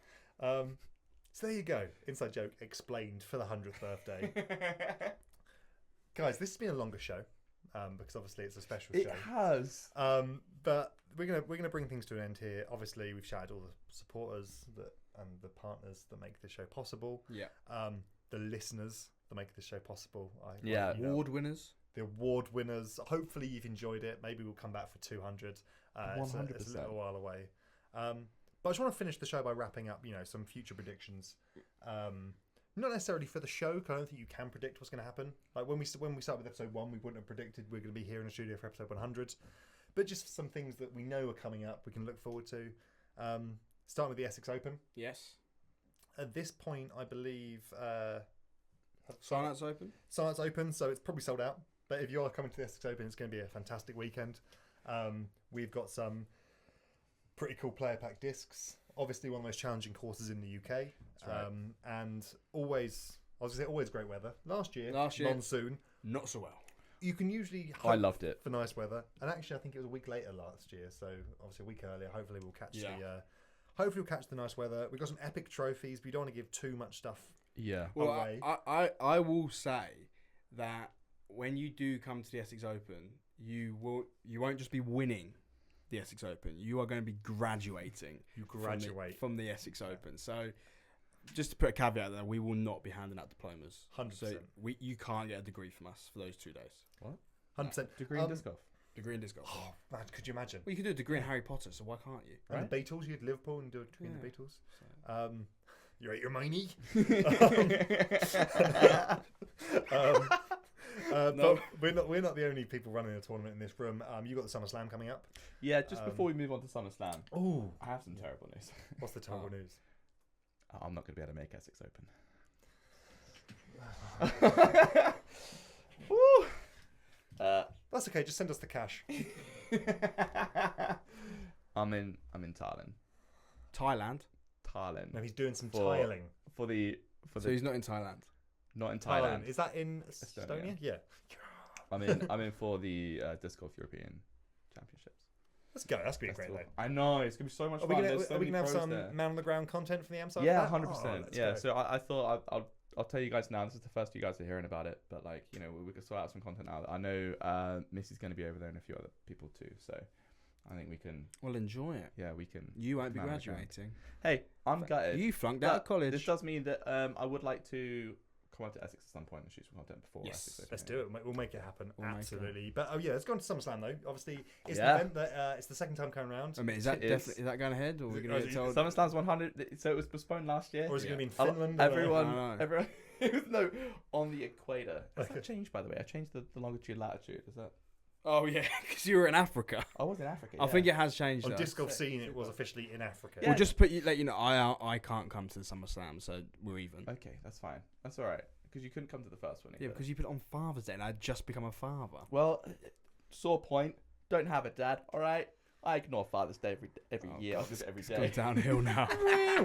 So there you go. Inside joke explained for the 100th birthday. Guys, this has been a longer show. Because obviously it's a special show. It has. But we're gonna bring things to an end here. Obviously, we've shouted all the supporters and the partners that make this show possible. Yeah. The listeners that make this show possible. Award winners. The award winners. Hopefully you've enjoyed it. Maybe we'll come back for 200. 100%. It's a little while away. But I just want to finish the show by wrapping up. Some future predictions. Not necessarily for the show, because I don't think you can predict what's going to happen. Like when we started with episode 1, we wouldn't have predicted we're going to be here in the studio for episode 100. But just some things that we know are coming up, we can look forward to. Starting with the Essex Open. Yes. At this point, I believe Sign-out's open. Sign-out's open, so it's probably sold out. But if you are coming to the Essex Open, it's going to be a fantastic weekend. We've got some pretty cool player pack discs. Obviously, one of the most challenging courses in the UK. Right. And always, I was going to say, always great weather. Last year, monsoon. Not so well. You can usually I loved it for nice weather. And actually, I think it was a week later last year. So obviously a week earlier. Hopefully we'll catch hopefully we'll catch the nice weather. We've got some epic trophies, but you don't want to give too much stuff away. I will say that when you do come to the Essex Open, you won't just be winning the Essex Open. You are going to be graduating. You graduate from the Essex Open. So just to put a caveat there, we will not be handing out diplomas. 100%. So you can't get a degree from us for those 2 days. What? 100%. Degree in disc golf. Degree in disc golf. Oh, man, could you imagine? Well, you could do a degree in Harry Potter, so why can't you? And the Beatles, you had Liverpool and do a degree in the Beatles. So. You're at your money. No. But we're not the only people running a tournament in this room. You got the SummerSlam coming up. Yeah, just before we move on to SummerSlam, Oh, I have some terrible news. what's the terrible news? I'm not going to be able to make Essex Open. Woo! That's okay. Just send us the cash. I'm in Thailand. Thailand. No, he's doing some For- tiling. So he's not in Thailand. Not in Thailand. Is that in Estonia? Yeah. I'm in for the Disc Golf European Championships. Let's go. That's been a great Festival. day. I know it's gonna be so much Are fun. we There's so gonna many have pros some there. man on the ground content from the AMSA? Yeah, for that? 100%. Let's Yeah. go. So I thought I'll tell you guys now. This is the first you guys are hearing about it, but like we can sort out some content now. I know Missy's going to be over there and a few other people too. So I think we can. Well, enjoy it. Yeah, we can. You won't be man on the ground. graduating. Hey, I'm gutted. You flunked out of college. This does mean that I would like to come up to Essex at some point and shoot some content before Essex. Open. Let's do it. We'll make it happen. We'll make it. Absolutely. But let's go on to SummerSlam though. Obviously, it's Yeah. an event that it's the second time coming around. I mean, is that It is. definitely is that going ahead, or are we going to get told? SummerSlam's 100. So it was postponed last year. Or is it going to be in A lot- Finland? Everyone. It was no on the equator. Has that changed, by the way? I changed the longitude latitude. Is that? Oh yeah, because you were in Africa. I was in Africa. I think it has changed. On though. Disc Golf Scene, it was officially in Africa. Yeah. We'll just let you know. I can't come to the SummerSlam, so we're even. Okay, that's fine. That's all right. Because you couldn't come to the first one. Yeah, because you put it on Father's Day, and I'd just become a father. Well, sore point. Don't have a dad. All right. I ignore Father's Day every year. I'll do it every It's day. gone downhill now.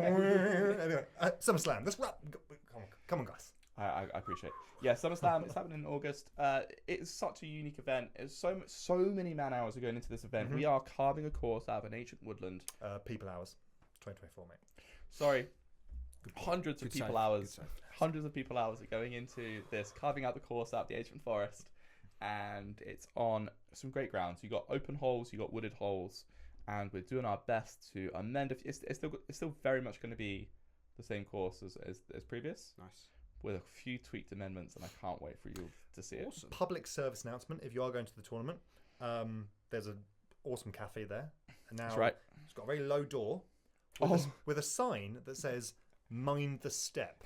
Anyway, SummerSlam. Let's wrap. Come on, guys. I appreciate it. Yeah, SummerSlam is happening in August. It's such a unique event. There's so many man hours are going into this event. We are carving a course out of an ancient woodland. People hours. 2024, mate. Sorry. Hundreds of Good people save, hours. good save. Hundreds of people hours are going into this, carving out the course out of the ancient forest. And it's on some great grounds. You got open holes, you got wooded holes, and we're doing our best to amend. It's still very much going to be the same course as previous. Nice. With a few tweaked amendments, and I can't wait for you to see it. Awesome. Public service announcement. If you are going to the tournament, there's an awesome cafe there. And now That's right. It's got a very low door with a sign that says "Mind the Step."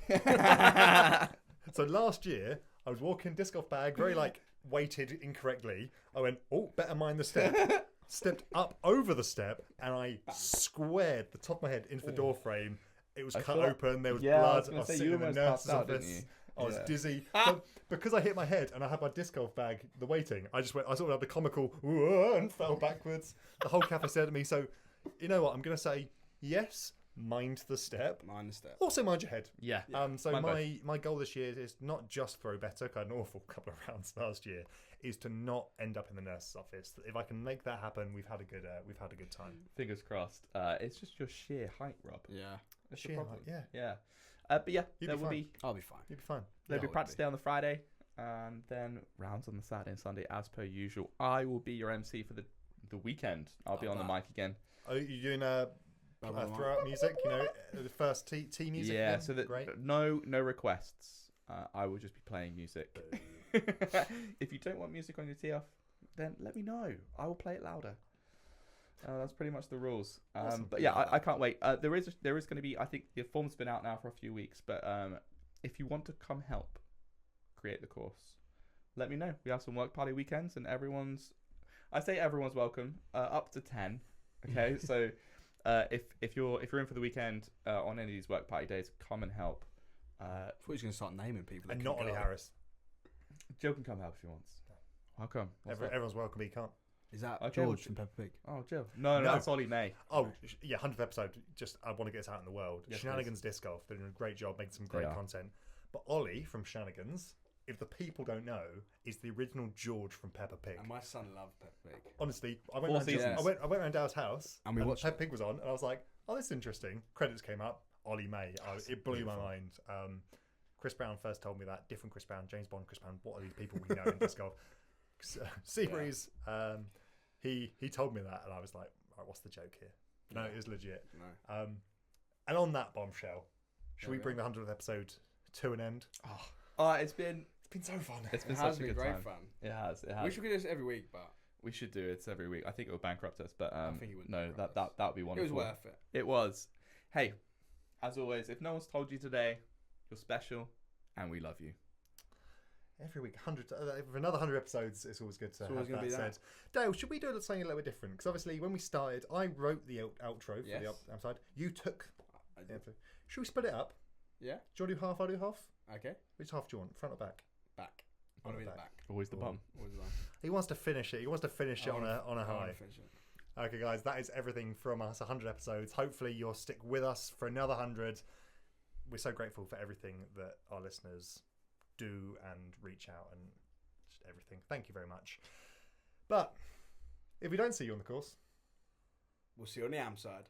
So last year, I was walking disc golf bag, very weighted incorrectly. I went, "Oh, better mind the step." Stepped up over the step, and I squared the top of my head into the door frame. It was cut open. There was blood. I was sitting in the nurse's office. I was dizzy. But because I hit my head and I had my disc golf bag, the weighting, I sort of had the comical and fell backwards. The whole cafe stared at me. So, you know what? I'm going to say yes. Mind the step. Mind the step. Also mind your head. Yeah. So Mind my goal this year is not just throw better. 'Cause I had an awful couple of rounds last year. Is to not end up in the nurse's office. If I can make that happen, we've had a good time. Fingers crossed. It's just your sheer height, Rob. Yeah. That's Sheer the problem. height, Yeah. But yeah, You'll there be will fine. be I'll be fine. You'll be fine. there'll Yeah, be I practice would day on the Friday, and then rounds on the Saturday and Sunday as per usual. I will be your MC for the weekend. I'll be on the mic again. Are you doing throw out music? The first T music. Yeah. again? So that great. no requests. I will just be playing music. If you don't want music on your tee off, then let me know. I will play it louder. That's pretty much the rules. Awesome. But yeah, I can't wait. There is going to be. I think the form's been out now for a few weeks. But if you want to come help create the course, let me know. We have some work party weekends, and everyone's welcome. Up to 10. Okay, so if you're in for the weekend on any of these work party days, come and help. I thought he was going to start naming people. And not Ollie Harris. Joe can come help if he wants. How come? Everyone's welcome. He can't. Is that Okay, George from Peppa Pig? Oh, Joe. No, that's Ollie May. Oh, yeah, 100th episode. Just, I want to get this out in the world. Yes, Shenanigans Disc Golf. They're doing a great job making some great content. But Ollie from Shenanigans, if the people don't know, is the original George from Peppa Pig. And my son loved Peppa Pig. Honestly, I went around Dale's house and we watched Peppa Pig was on, and I was like, oh, this is interesting. Credits came up. Ollie May. It blew my mind. Chris Brown first told me that. Different Chris Brown, James Bond Chris Brown. What are these people we know in disc golf? Seabreeze, he told me that, and I was like, right, what's the joke here? No, it is legit. No. And on that bombshell, should we bring the 100th episode to an end? It's been so fun. It's been It such has a been good great time. fun. It has. We should do this every week, but we should do it every week. I think it would bankrupt us, but I think it would no, bankrupt that would be wonderful. it was worth it. It was. Hey, as always, if no one's told you today, you're special, and we love you. Every week, 100. For another 100 episodes, it's always good to have gonna that be said. Dale, should we do something a little bit different? Because obviously, when we started, I wrote the outro for the outside. You took the outro. Should we split it up? Yeah. Do you want to do half? I'll do half. Okay. Which half do you want? Front or back? Back. I want to be the back. Always the bum. Always the bum. He wants to finish it. He wants to finish it on a I high. wanna finish it. Okay, guys, that is everything from us. 100 episodes. Hopefully, you'll stick with us for another 100. We're so grateful for everything that our listeners do and reach out and just everything. Thank you very much. But if we don't see you on the course, We'll see you on the am side.